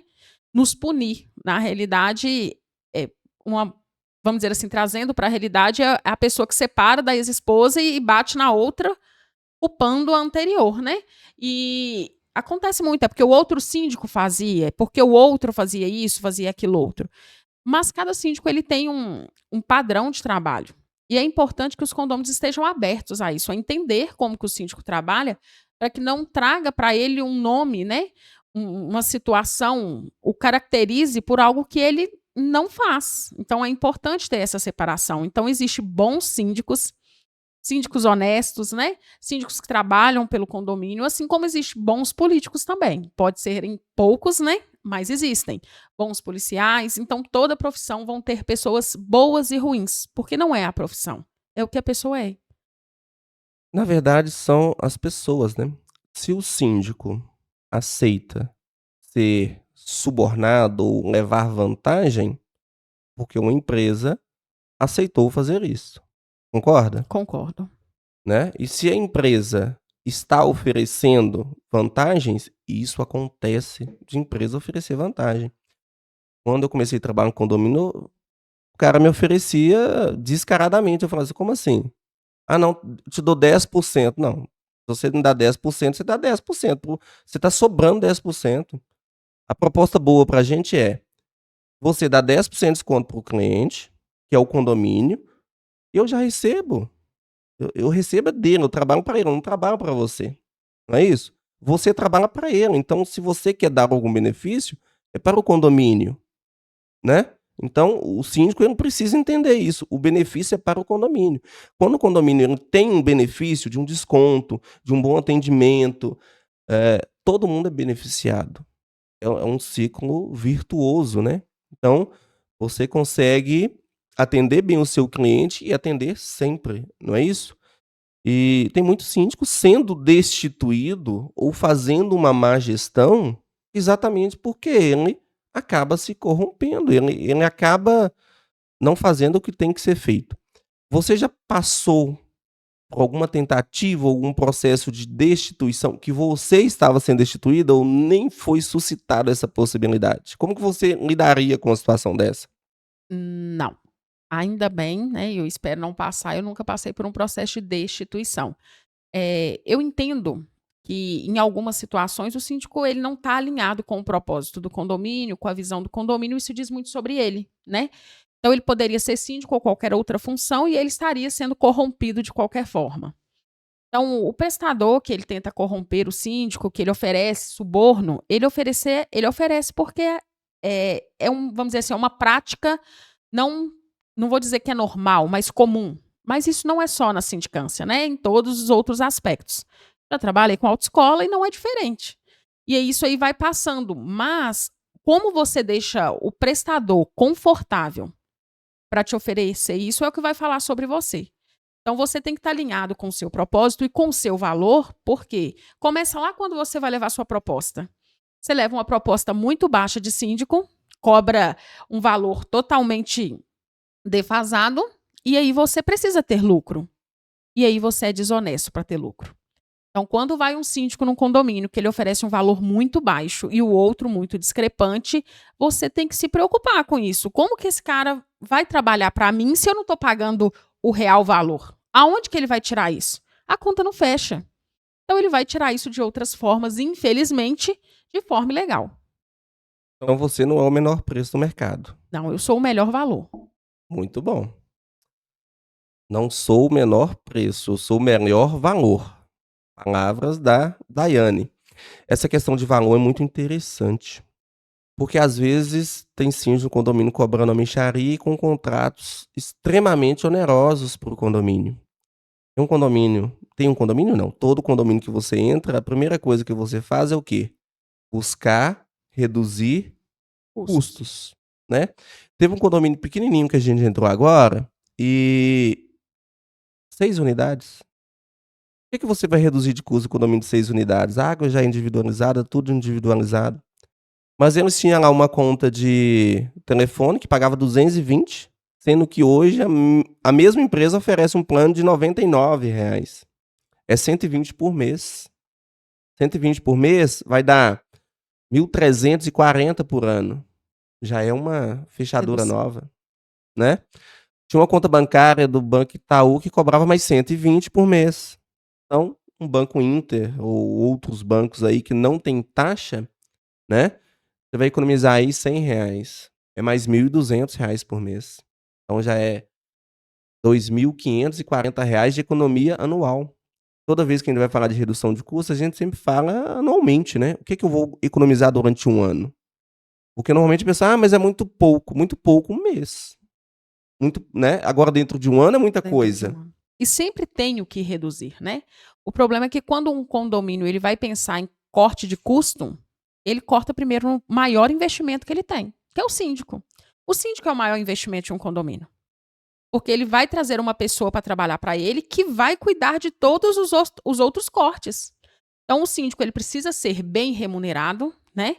Nos punir. Na realidade, é uma, vamos dizer assim, trazendo para a realidade a pessoa que separa da ex-esposa e bate na outra, culpando a anterior, né? E acontece muito, é porque o outro síndico fazia, é porque o outro fazia isso, fazia aquilo outro. Mas cada síndico ele tem um padrão de trabalho. E é importante que os condôminos estejam abertos a isso, a entender como que o síndico trabalha, para que não traga para ele um nome, né? Uma situação, o caracterize por algo que ele não faz. Então é importante ter essa separação. Então, existe bons síndicos, síndicos honestos, né? Síndicos que trabalham pelo condomínio, assim como existe bons políticos também. Pode ser em poucos, né? Mas existem. Bons policiais. Então, toda profissão vão ter pessoas boas e ruins, porque não é a profissão, é o que a pessoa é. Na verdade são as pessoas, né. Se o síndico aceita ser subornado ou levar vantagem, porque uma empresa aceitou fazer isso, concorda? Concordo. Né. E se a empresa está oferecendo vantagens, e isso acontece de empresa oferecer vantagem. Quando eu comecei a trabalhar no condomínio, o cara me oferecia descaradamente, eu falava assim: "Como assim? Ah não, te dou 10%". Não, se você me dá 10%, você dá 10%, você está sobrando 10%. A proposta boa pra gente é, você dá 10% de desconto para o cliente, que é o condomínio, e eu já recebo. Eu recebo é dele, eu trabalho para ele, eu não trabalho para você. Não é isso? Você trabalha para ele, então se você quer dar algum benefício, é para o condomínio, né. Então o síndico ele precisa entender isso, o benefício é para o condomínio. Quando o condomínio ele tem um benefício de um desconto, de um bom atendimento, todo mundo é beneficiado. É um ciclo virtuoso, né. Então, você consegue atender bem o seu cliente e atender sempre, não é isso? E tem muito síndico sendo destituído ou fazendo uma má gestão, exatamente porque ele acaba se corrompendo, ele acaba não fazendo o que tem que ser feito. Você já passou por alguma tentativa, algum processo de destituição que você estava sendo destituída ou nem foi suscitada essa possibilidade? Como que você lidaria com uma situação dessa? Não. Ainda bem, né? Eu espero não passar. Eu nunca passei por um processo de destituição. Eu entendo que, em algumas situações, o síndico ele não está alinhado com o propósito do condomínio, com a visão do condomínio, isso diz muito sobre ele, né? Então, ele poderia ser síndico ou qualquer outra função e ele estaria sendo corrompido de qualquer forma. Então, o prestador que ele tenta corromper o síndico, que ele oferece suborno, ele oferece porque vamos dizer assim, é uma prática não, não vou dizer que é normal, mas comum. Mas isso não é só na sindicância, né? Em todos os outros aspectos. Já trabalhei com autoescola e não é diferente. E aí isso aí vai passando. Mas como você deixa o prestador confortável para te oferecer isso, é o que vai falar sobre você. Então você tem que estar alinhado com o seu propósito e com o seu valor, porque começa lá quando você vai levar sua proposta. Você leva uma proposta muito baixa de síndico, cobra um valor totalmente defasado, e aí você precisa ter lucro. E aí você é desonesto para ter lucro. Então, quando vai um síndico num condomínio que ele oferece um valor muito baixo e o outro muito discrepante, você tem que se preocupar com isso. Como que esse cara vai trabalhar para mim se eu não estou pagando o real valor? Aonde que ele vai tirar isso? A conta não fecha. Então, ele vai tirar isso de outras formas, infelizmente, de forma ilegal. Então você não é o menor preço do mercado. Não, eu sou o melhor valor. Muito bom. Não sou o menor preço, eu sou o melhor valor. Palavras da Daiane. Essa questão de valor é muito interessante, porque às vezes tem síndico no condomínio cobrando a mixaria e com contratos extremamente onerosos para o condomínio. Tem um condomínio não, todo condomínio que você entra, a primeira coisa que você faz é o quê? Buscar reduzir Custos. custos, né. Teve um condomínio pequenininho que a gente entrou agora, e 6 unidades. O que que você vai reduzir de custo no condomínio de 6 unidades? A água já é individualizada, tudo individualizado. Mas eles tinham lá uma conta de telefone que pagava 220, sendo que hoje a mesma empresa oferece um plano de R$ 99. É 120 por mês. 120 por mês vai dar 1.340 por ano. Já é uma fechadura Redução. nova, né. Tinha uma conta bancária do Banco Itaú que cobrava mais 120 por mês. Então, um Banco Inter ou outros bancos aí que não tem taxa, né, você vai economizar aí R$ 100. É mais R$ 1.200 por mês. Então já é R$ 2.540 de economia anual. Toda vez que a gente vai falar de redução de custos, a gente sempre fala anualmente, né. O que que eu vou economizar durante um ano? Porque normalmente pensa: "Ah, mas é muito pouco um mês". Muito, né, agora dentro de um ano é muita Dentro de coisa. um ano. E sempre tem o que reduzir, né. O problema é que quando um condomínio ele vai pensar em corte de custo, ele corta primeiro no maior investimento que ele tem, que é o síndico. O síndico é o maior investimento de um condomínio, porque ele vai trazer uma pessoa para trabalhar para ele que vai cuidar de todos os outros cortes. Então o síndico ele precisa ser bem remunerado, né,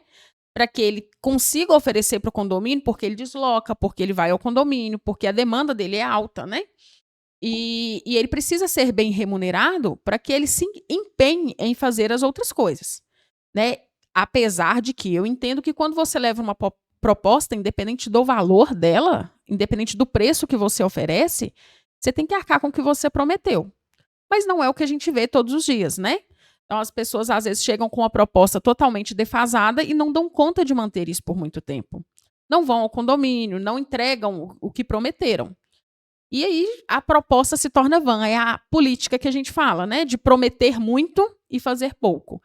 para que ele consiga oferecer para o condomínio, porque ele desloca, porque ele vai ao condomínio, porque a demanda dele é alta, né. E ele precisa ser bem remunerado para que ele se empenhe em fazer as outras coisas, né. Apesar de que eu entendo que quando você leva uma proposta, independente do valor dela, independente do preço que você oferece, você tem que arcar com o que você prometeu. Mas não é o que a gente vê todos os dias, né. Então as pessoas às vezes chegam com uma proposta totalmente defasada e não dão conta de manter isso por muito tempo. Não vão ao condomínio, não entregam o que prometeram. E aí a proposta se torna vã, é a política que a gente fala, né, de prometer muito e fazer pouco.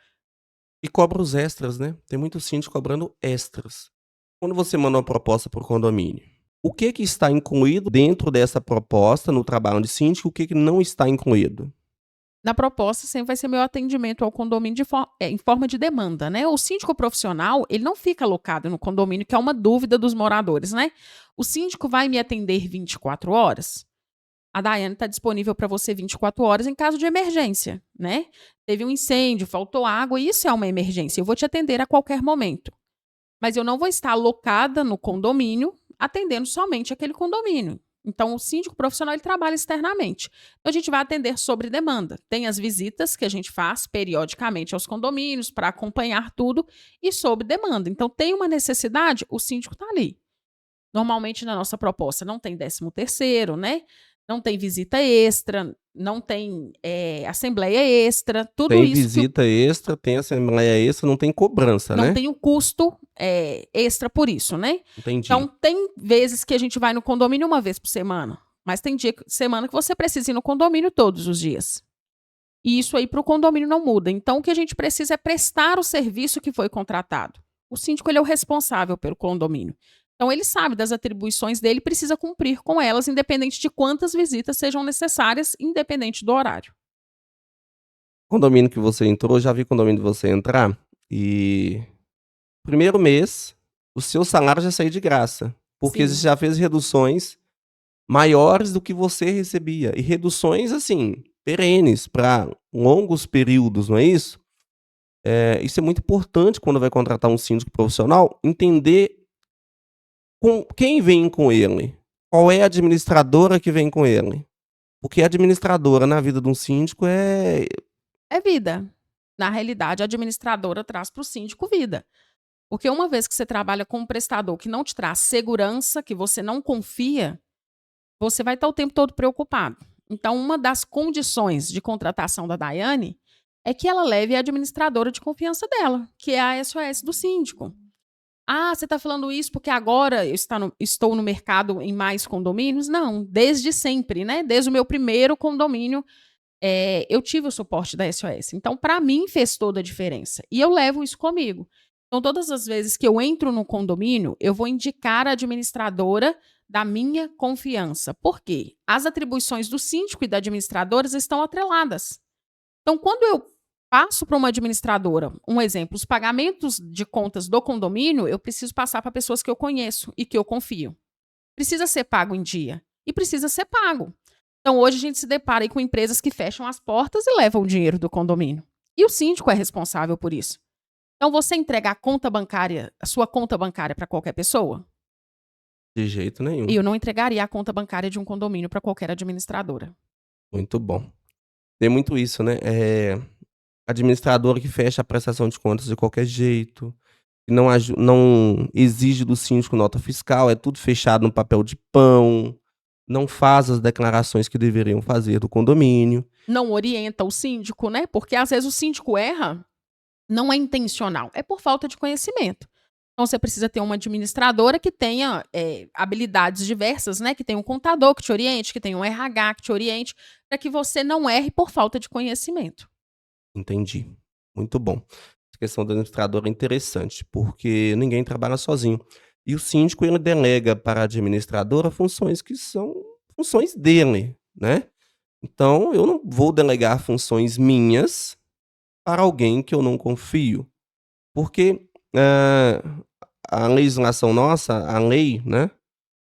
E cobra os extras, né. Tem muito síndico cobrando extras. Quando você manda uma proposta para o condomínio, o que que está incluído dentro dessa proposta no trabalho de síndico, o que que não está incluído? Na proposta sempre vai ser meu atendimento ao condomínio em forma de demanda, né. O síndico profissional, ele não fica alocado no condomínio, que é uma dúvida dos moradores, né. O síndico vai me atender 24 horas? A Daiane está disponível para você 24 horas em caso de emergência, né. Teve um incêndio, faltou água, isso é uma emergência, eu vou te atender a qualquer momento. Mas eu não vou estar alocada no condomínio, atendendo somente aquele condomínio. Então, o síndico profissional ele trabalha externamente. Então, a gente vai atender sobre demanda. Tem as visitas que a gente faz periodicamente aos condomínios para acompanhar tudo e sob demanda. Então, tem uma necessidade, o síndico está ali. Normalmente, na nossa proposta, não tem 13º, né? Não tem visita extra, não tem assembleia extra, tudo Tem isso que visita extra, tem assembleia extra, não tem cobrança, não né. tem o custo, extra por isso, né. Então Entendi. tem vezes que a gente vai no condomínio uma vez por semana, mas tem semana que você precisa ir no condomínio todos os dias. E isso aí para o condomínio não muda. Então o que a gente precisa é prestar o serviço que foi contratado. O síndico ele é o responsável pelo condomínio. Então ele sabe das atribuições dele e precisa cumprir com elas, independente de quantas visitas sejam necessárias, independente do horário. Condomínio que você entrou, já vi condomínio de você entrar, e primeiro mês, o seu salário já saiu de graça, porque você Sim. já fez reduções maiores do que você recebia, e reduções, assim, perenes para longos períodos, não é isso? Isso é muito importante quando vai contratar um síndico profissional, entender com quem vem com ele, qual é a administradora que vem com ele, porque a administradora na vida de um síndico É vida. Na realidade, a administradora traz para o síndico vida. Porque uma vez que você trabalha com um prestador que não te traz segurança, que você não confia, você vai estar o tempo todo preocupado. Então, uma das condições de contratação da Daiane é que ela leve a administradora de confiança dela, que é a SOS do síndico. Ah, você está falando isso porque agora estou no mercado em mais condomínios? Não, desde sempre, né? Desde o meu primeiro condomínio eu tive o suporte da SOS. Então, para mim, fez toda a diferença. E eu levo isso comigo. Então, todas as vezes que eu entro no condomínio, eu vou indicar a administradora da minha confiança. Por quê? As atribuições do síndico e da administradora estão atreladas. Então, quando eu passo para uma administradora, um exemplo, os pagamentos de contas do condomínio, eu preciso passar para pessoas que eu conheço e que eu confio. Precisa ser pago em dia e precisa ser pago. Então, hoje a gente se depara aí com empresas que fecham as portas e levam o dinheiro do condomínio. E o síndico é responsável por isso. Então, você entregar a conta bancária, a sua conta bancária para qualquer pessoa? De jeito nenhum. Eu não entregaria a conta bancária de um condomínio para qualquer administradora. Muito bom. Tem muito isso, né, administradora que fecha a prestação de contas de qualquer jeito, que não exige do síndico nota fiscal, é tudo fechado no papel de pão, não faz as declarações que deveriam fazer do condomínio. Não orienta o síndico, né? Porque às vezes o síndico erra, não é intencional, é por falta de conhecimento. Então, você precisa ter uma administradora que tenha habilidades diversas, né? Que tenha um contador que te oriente, que tenha um RH que te oriente, para que você não erre por falta de conhecimento. Entendi. Muito bom. Essa questão do administrador é interessante, porque ninguém trabalha sozinho. E o síndico, ele delega para a administradora funções que são funções dele, né. Então eu não vou delegar funções minhas para alguém que eu não confio, porque, a legislação nossa, a lei, né,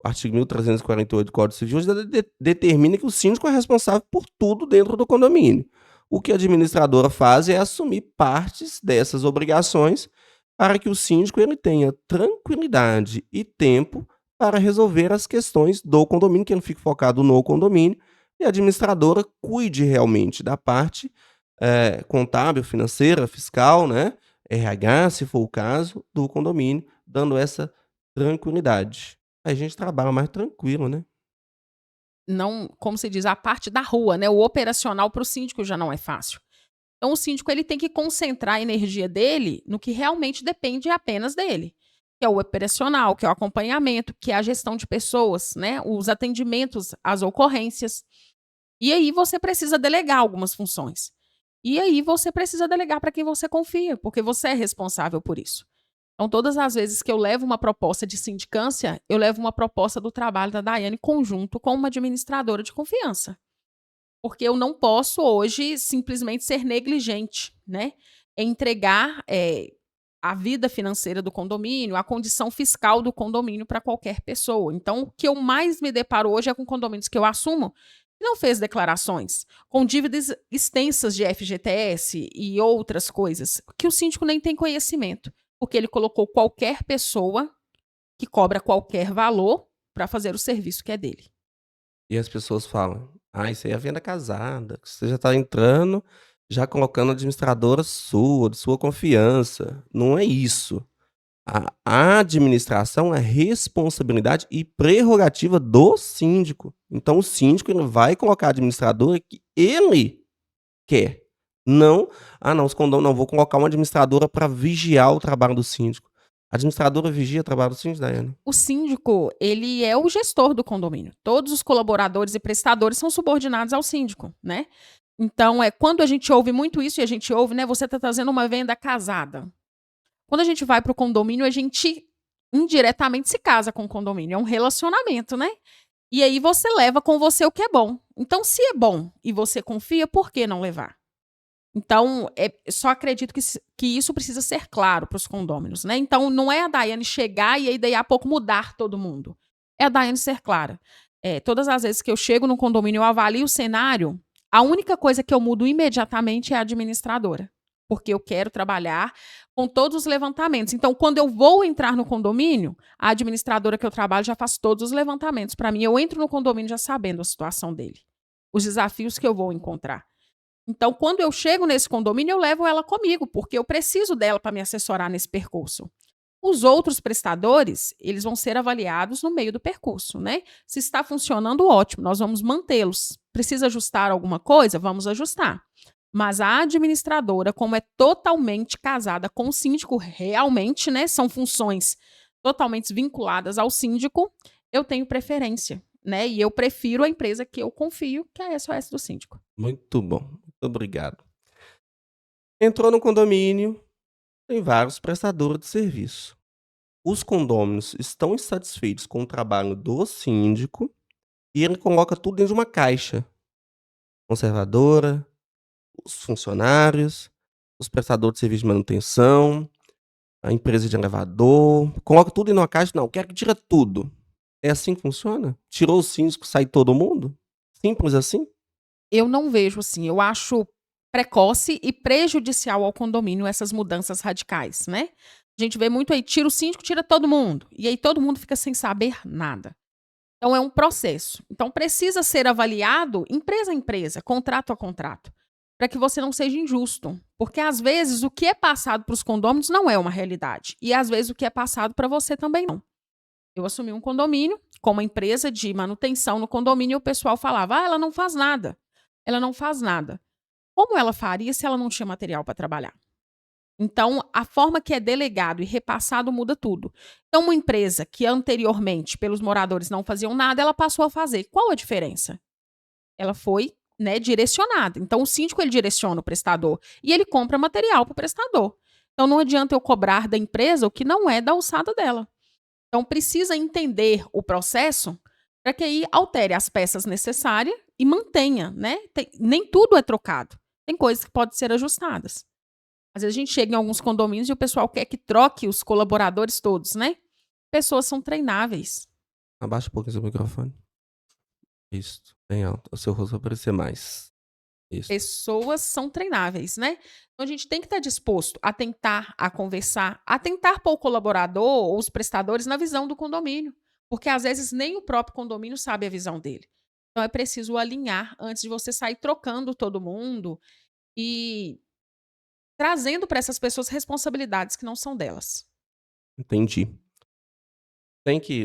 o artigo 1348 do Código Civil já determina que o síndico é responsável por tudo dentro do condomínio. O que a administradora faz é assumir partes dessas obrigações para que o síndico ele tenha tranquilidade e tempo para resolver as questões do condomínio, que ele fique focado no condomínio, e a administradora cuide realmente da parte contábil, financeira, fiscal, né, RH, se for o caso, do condomínio, dando essa tranquilidade. A gente trabalha mais tranquilo, né. Não, como se diz, a parte da rua, né? O operacional para o síndico já não é fácil. Então, o síndico ele tem que concentrar a energia dele no que realmente depende apenas dele, que é o operacional, que é o acompanhamento, que é a gestão de pessoas, né? Os atendimentos às ocorrências. E aí você precisa delegar algumas funções. E aí você precisa delegar para quem você confia, porque você é responsável por isso. Então, todas as vezes que eu levo uma proposta de sindicância, eu levo uma proposta do trabalho da Daiane conjunto com uma administradora de confiança. Porque eu não posso hoje simplesmente ser negligente, né? Entregar a vida financeira do condomínio, a condição fiscal do condomínio para qualquer pessoa. Então, o que eu mais me deparo hoje é com condomínios que eu assumo que não fez declarações, com dívidas extensas de FGTS e outras coisas, que o síndico nem tem conhecimento, porque ele colocou qualquer pessoa que cobra qualquer valor para fazer o serviço que é dele. E as pessoas falam: "Ah, isso aí é venda casada, que você já está entrando, já colocando a administradora sua, de sua confiança". Não é isso. A administração é responsabilidade e prerrogativa do síndico. Então o síndico ele vai colocar a administradora que ele quer. Não: "Ah não, os condomínios não, vou colocar uma administradora para vigiar o trabalho do síndico". A administradora vigia o trabalho do síndico, Daiane? O síndico, ele é o gestor do condomínio. Todos os colaboradores e prestadores são subordinados ao síndico, né? Então, quando a gente ouve muito isso, e a gente ouve, né? Você está trazendo uma venda casada. Quando a gente vai para o condomínio, a gente indiretamente se casa com o condomínio. É um relacionamento, né? E aí você leva com você o que é bom. Então, se é bom e você confia, por que não levar? Então, só acredito que isso precisa ser claro para os condôminos, né? Então, não é a Daiane chegar e aí daí a pouco mudar todo mundo. É a Daiane ser clara. Todas as vezes que eu chego no condomínio, eu avalio o cenário, a única coisa que eu mudo imediatamente é a administradora. Porque eu quero trabalhar com todos os levantamentos. Então, quando eu vou entrar no condomínio, a administradora que eu trabalho já faz todos os levantamentos para mim. Eu entro no condomínio já sabendo a situação dele, os desafios que eu vou encontrar. Então, quando eu chego nesse condomínio, eu levo ela comigo, porque eu preciso dela para me assessorar nesse percurso. Os outros prestadores, eles vão ser avaliados no meio do percurso, né? Se está funcionando, ótimo, nós vamos mantê-los. Precisa ajustar alguma coisa? Vamos ajustar. Mas a administradora, como é totalmente casada com o síndico, realmente, né, são funções totalmente vinculadas ao síndico, eu tenho preferência, né? E eu prefiro a empresa que eu confio, que é a SOS do síndico. Muito bom, muito obrigado. Entrou no condomínio, tem vários prestadores de serviço. Os condôminos estão insatisfeitos com o trabalho do síndico e ele coloca tudo dentro de uma caixa conservadora, os funcionários, os prestadores de serviço de manutenção, a empresa de elevador, coloca tudo em uma caixa, não, quero que tira tudo. É assim que funciona? Tirou o síndico, sai todo mundo? Simples assim? Eu não vejo assim, eu acho precoce e prejudicial ao condomínio essas mudanças radicais, né. A gente vê muito aí, tira o síndico, tira todo mundo, e aí todo mundo fica sem saber nada. Então é um processo. Então precisa ser avaliado empresa a empresa, contrato a contrato, para que você não seja injusto, porque às vezes o que é passado para os condôminos não é uma realidade, e às vezes o que é passado para você também não. Eu assumi um condomínio com uma empresa de manutenção no condomínio e o pessoal falava: "Ah, ela não faz nada, ela não faz nada". Como ela faria se ela não tinha material para trabalhar? Então, a forma que é delegado e repassado muda tudo. Então, uma empresa que anteriormente, pelos moradores, não faziam nada, ela passou a fazer. Qual a diferença? Ela foi, né, direcionada. Então, o síndico ele direciona o prestador e ele compra material para o prestador. Então, não adianta eu cobrar da empresa o que não é da alçada dela. Então, precisa entender o processo para que aí altere as peças necessárias e mantenha, né? Nem tudo é trocado. Tem coisas que podem ser ajustadas. Às vezes a gente chega em alguns condomínios e o pessoal quer que troque os colaboradores todos, né? Pessoas são treináveis. Abaixa um pouquinho seu microfone. Isso, bem alto. O seu rosto vai aparecer mais. Isso. Pessoas são treináveis, né? Então a gente tem que estar disposto a tentar, a conversar, a tentar pôr o colaborador ou os prestadores na visão do condomínio. Porque às vezes nem o próprio condomínio sabe a visão dele. Então é preciso alinhar antes de você sair trocando todo mundo e trazendo para essas pessoas responsabilidades que não são delas. Entendi.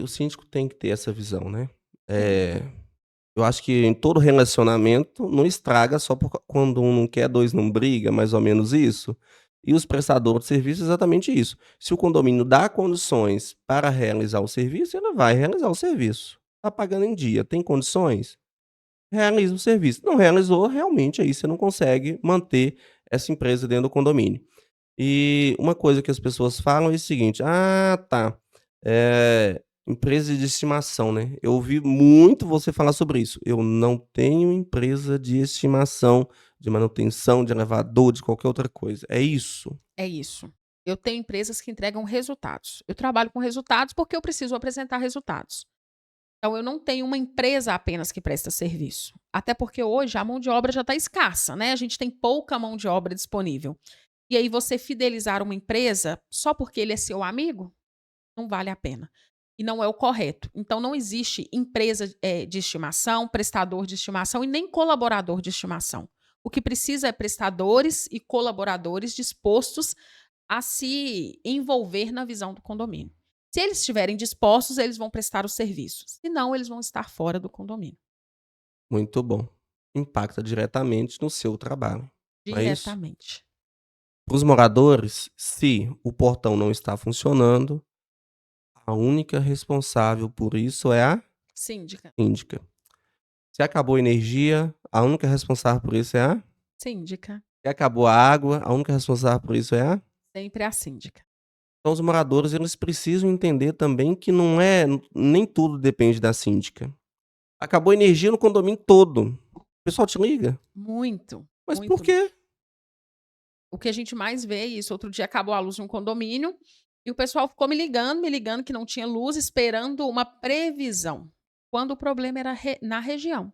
O síndico tem que ter essa visão, né. Sim, Eh, eu acho que em todo relacionamento não estraga só por quando um não quer, 2 não briga, mais ou menos isso. E os prestadores de serviço exatamente isso. Se o condomínio dá condições para realizar o serviço, ele vai realizar o serviço. Está pagando em dia, tem condições? Realiza o serviço. Não realizou, realmente aí você não consegue manter essa empresa dentro do condomínio. E uma coisa que as pessoas falam é o seguinte: "Ah, tá, empresa de estimação, né". Eu ouvi muito você falar sobre isso. Eu não tenho empresa de estimação, de manutenção, de elevador, de qualquer outra coisa. É isso? é isso. Eu tenho empresas que entregam resultados. Eu trabalho com resultados porque eu preciso apresentar resultados. Então, eu não tenho uma empresa apenas que presta serviço. Até porque hoje a mão de obra já está escassa, né? A gente tem pouca mão de obra disponível. E aí, você fidelizar uma empresa só porque ele é seu amigo, não vale a pena. E não é o correto. Então, não existe empresa de estimação, prestador de estimação e nem colaborador de estimação. O que precisa é prestadores e colaboradores dispostos a se envolver na visão do condomínio. Se eles estiverem dispostos, eles vão prestar o serviço. Se não, eles vão estar fora do condomínio. Muito bom. Impacta diretamente no seu trabalho, não é isso? Diretamente. Para os moradores, se o portão não está funcionando, a única responsável por isso é a Síndica. síndica. Se acabou a energia, a única responsável por isso é a Síndica. se acabou a água, a única responsável por isso é a Sempre a síndica. então os moradores eles precisam entender também que não é nem tudo depende da síndica. Acabou a energia no condomínio todo. O pessoal te liga? Muito, Mas por muito. quê? O que a gente mais vê é isso. Outro dia acabou a luz de um condomínio e o pessoal ficou me ligando que não tinha luz, esperando uma previsão, quando o problema era na região.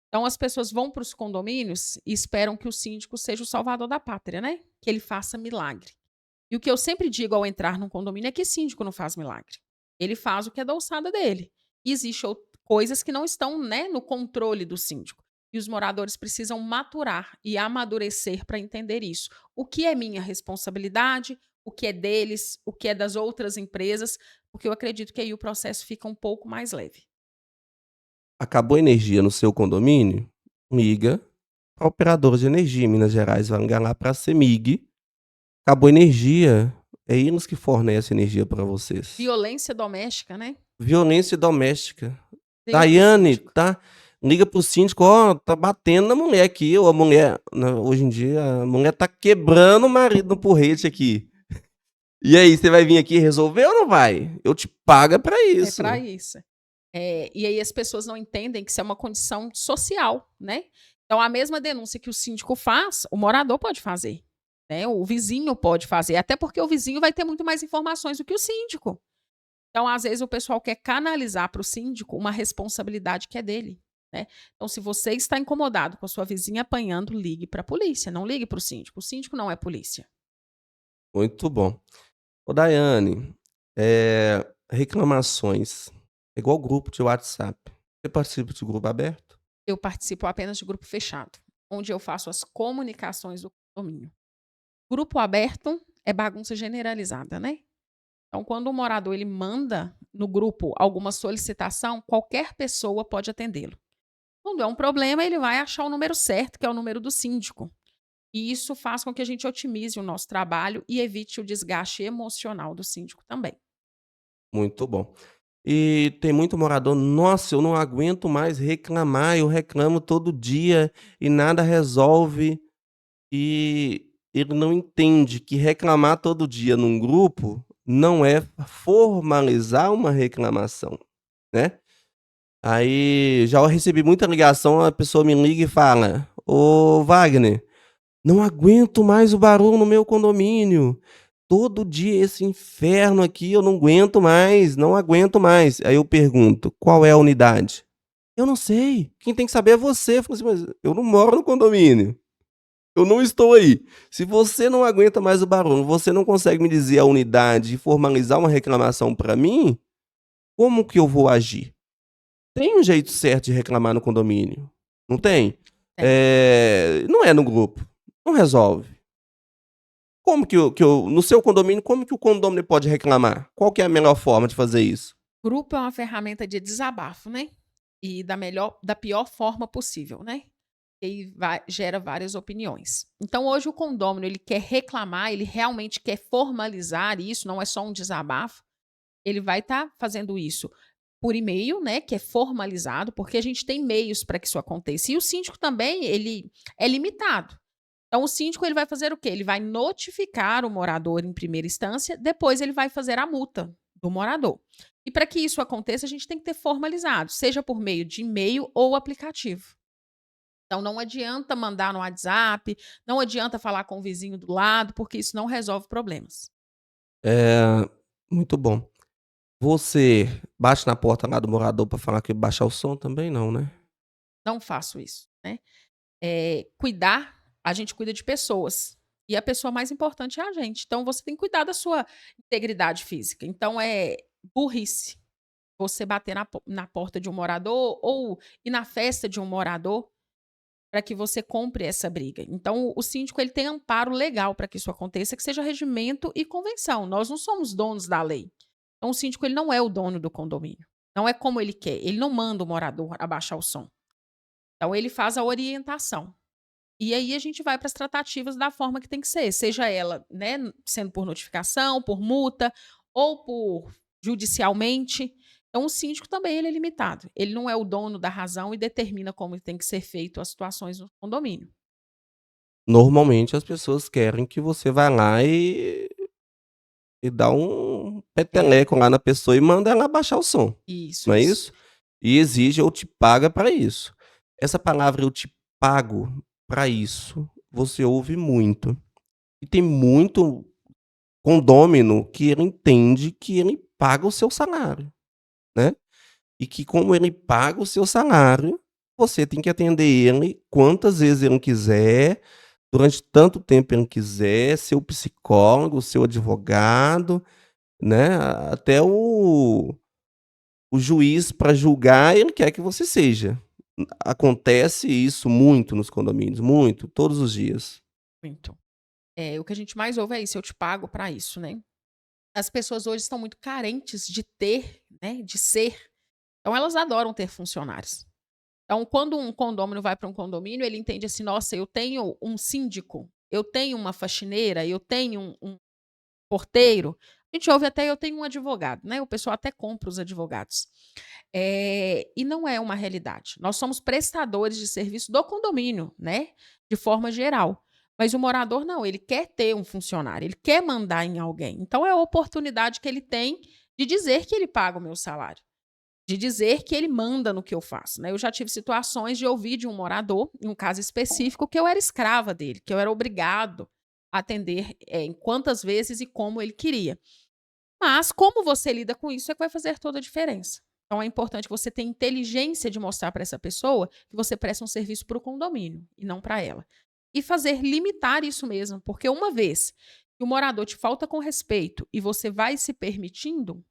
Então as pessoas vão para os condomínios e esperam que o síndico seja o salvador da pátria, né? Que ele faça milagre. E o que eu sempre digo ao entrar num condomínio é que síndico não faz milagre. Ele faz o que é da alçada dele. E existem coisas que não estão, né, no controle do síndico. E os moradores precisam maturar e amadurecer para entender isso. O que é minha responsabilidade, o que é deles, o que é das outras empresas, porque eu acredito que aí o processo fica um pouco mais leve. Acabou a energia no seu condomínio? Liga para a operadora de energia. Em Minas Gerais vai ligar lá para a CEMIG. Acabou a energia, é eles que fornecem energia para vocês. Violência doméstica, né? Violência doméstica. Sempre Daiane, síndico. tá? Liga pro síndico: "Ó, tá batendo na mulher aqui", ou a mulher, né, hoje em dia a mulher tá quebrando o marido no porrete aqui. E aí, você vai vir aqui resolver ou não vai? Eu te pago é pra É para isso. isso. E aí as pessoas não entendem que isso é uma condição social, né. Então a mesma denúncia que o síndico faz, o morador pode fazer, né, o vizinho pode fazer, até porque o vizinho vai ter muito mais informações do que o síndico. Então, às vezes, o pessoal quer canalizar para o síndico uma responsabilidade que é dele, né. Então, se você está incomodado com a sua vizinha apanhando, ligue para a polícia, não ligue para o síndico não é polícia. Muito bom. Ô Daiane, reclamações, é igual grupo de WhatsApp. Você participa de grupo aberto? Eu participo apenas de grupo fechado, onde eu faço as comunicações do condomínio. Grupo aberto é bagunça generalizada, né. Então, quando o morador ele manda no grupo alguma solicitação, qualquer pessoa pode atendê-lo. Quando é um problema, ele vai achar o número certo, que é o número do síndico. E isso faz com que a gente otimize o nosso trabalho e evite o desgaste emocional do síndico também. Muito bom. E tem muito morador: "Nossa, eu não aguento mais reclamar, eu reclamo todo dia e nada resolve". E ele não entende que reclamar todo dia num grupo não é formalizar uma reclamação, né. Aí já recebi muita ligação, a pessoa me liga e fala: "Ô Wagner, não aguento mais o barulho no meu condomínio. Todo dia esse inferno aqui, eu não aguento mais, não aguento mais". Aí eu pergunto: "Qual é a unidade?". "Eu não sei, quem tem que saber é você". Eu falo assim: "Mas eu não moro no condomínio, eu não estou aí. Se você não aguenta mais o barulho, você não consegue me dizer a unidade e formalizar uma reclamação para mim, como que eu vou agir?". Tem um jeito certo de reclamar no condomínio, não tem? Tem. Não é no grupo, não resolve. Como que eu no seu condomínio, como que o condomínio pode reclamar? Qual que é a melhor forma de fazer isso? Grupo é uma ferramenta de desabafo, né? E da pior forma possível, né? E gera várias opiniões. Então, hoje o condômino ele quer reclamar, ele realmente quer formalizar isso, não é só um desabafo. Ele vai estar fazendo isso por e-mail, né, que é formalizado, porque a gente tem meios para que isso aconteça. E o síndico também, ele é limitado. Então o síndico ele vai fazer o quê? Ele vai notificar o morador em primeira instância, depois ele vai fazer a multa do morador. E para que isso aconteça, a gente tem que ter formalizado, seja por meio de e-mail ou aplicativo. Então não adianta mandar no WhatsApp, não adianta falar com o vizinho do lado, porque isso não resolve problemas. É, muito bom. Você bate na porta lá do morador para falar que baixar o som também não, né? Não faço isso, né? Cuidar, a gente cuida de pessoas. E a pessoa mais importante é a gente. Então você tem que cuidar da sua integridade física. Então é burrice você bater na porta de um morador ou ir na festa de um morador para que você compre essa briga. Então o síndico ele tem amparo legal para que isso aconteça, que seja regimento e convenção. Nós não somos donos da lei. Então o síndico ele não é o dono do condomínio. Não é como ele quer. Ele não manda o morador abaixar o som. Então ele faz a orientação. E aí a gente vai para as tratativas da forma que tem que ser, seja ela, né, sendo por notificação, por multa ou por judicialmente. Então o síndico também ele é limitado. Ele não é o dono da razão e determina como tem que ser feito as situações no condomínio. Normalmente as pessoas querem que você vá lá e dá um É, peteleco lá na pessoa e manda ela abaixar o som, isso, não é isso. isso? E exige ou te paga para isso. Essa palavra "eu te pago para isso", você ouve muito. E tem muito condômino que ele entende que ele paga o seu salário, né. E que como ele paga o seu salário, você tem que atender ele quantas vezes ele quiser, durante tanto tempo ele quiser, seu psicólogo, seu advogado, né, até o juiz para julgar, ele quer que você seja. Acontece isso muito nos condomínios, muito, todos os dias. Muito. O que a gente mais ouve é isso, eu te pago para isso, né. As pessoas hoje estão muito carentes de ter, né, de ser. Então elas adoram ter funcionários. Então, quando um condômino vai para um condomínio, ele entende assim: "Nossa, eu tenho um síndico, eu tenho uma faxineira, eu tenho um porteiro". A gente ouve até: "Eu tenho um advogado", né, o pessoal até compra os advogados. E não é uma realidade. Nós somos prestadores de serviço do condomínio, né, de forma geral. Mas o morador não, ele quer ter um funcionário, ele quer mandar em alguém. Então é a oportunidade que ele tem de dizer que ele paga o meu salário, de dizer que ele manda no que eu faço, né. Eu já tive situações de ouvir de um morador, em um caso específico, que eu era escrava dele, que eu era obrigado a atender, em quantas vezes e como ele queria. Mas como você lida com isso é que vai fazer toda a diferença. Então é importante que você tenha inteligência de mostrar para essa pessoa que você presta um serviço para o condomínio e não para ela. E fazer limitar isso mesmo, porque uma vez que o morador te falta com respeito e você vai se permitindo,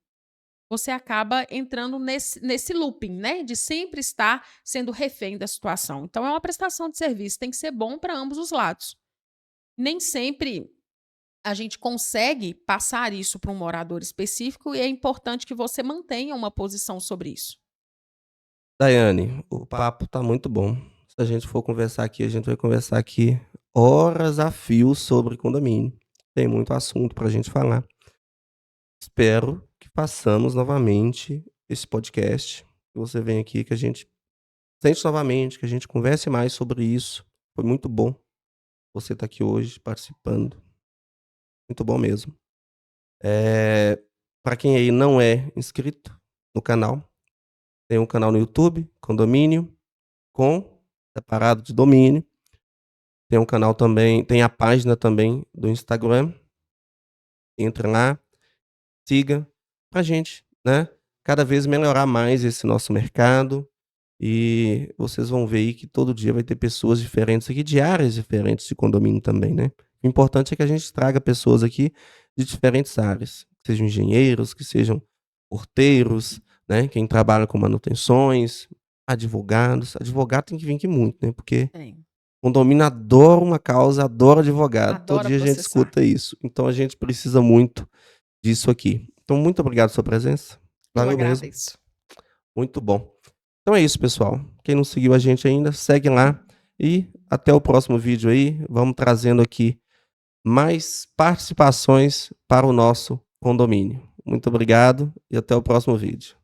você acaba entrando nesse looping, né? De sempre estar sendo refém da situação. Então é uma prestação de serviço, tem que ser bom para ambos os lados. Nem sempre a gente consegue passar isso para um morador específico e é importante que você mantenha uma posição sobre isso. Daiane, o papo tá muito bom. Se a gente for conversar aqui, a gente vai conversar aqui horas a fio sobre condomínio. Tem muito assunto pra gente falar. Espero que façamos novamente esse podcast. Que você venha aqui, que a gente sente novamente, que a gente converse mais sobre isso. Foi muito bom você estar aqui hoje participando. Muito bom mesmo. Para quem aí não é inscrito no canal, tem um canal no YouTube, Condomínio, com separado de domínio. Tem um canal também, tem a página também do Instagram. Entra lá, siga pra gente, né, cada vez melhorar mais esse nosso mercado. E vocês vão ver aí que todo dia vai ter pessoas diferentes aqui, de áreas diferentes de condomínio também, né. O importante é que a gente traga pessoas aqui de diferentes áreas, que sejam engenheiros, que sejam porteiros, né, quem trabalha com manutenções, advogados. Advogado tem que vir aqui muito, né, porque Tem. condomínio adora uma causa, adora advogado. Todo Adora dia a gente processar. escuta isso. Então a gente precisa muito disso aqui. Então muito obrigado pela sua presença. Eu Valeu mesmo. agradeço. Muito bom. Então é isso, pessoal. Quem não seguiu a gente ainda, segue lá e até o próximo vídeo aí. Vamos trazendo aqui mais participações para o nosso condomínio. Muito obrigado e até o próximo vídeo.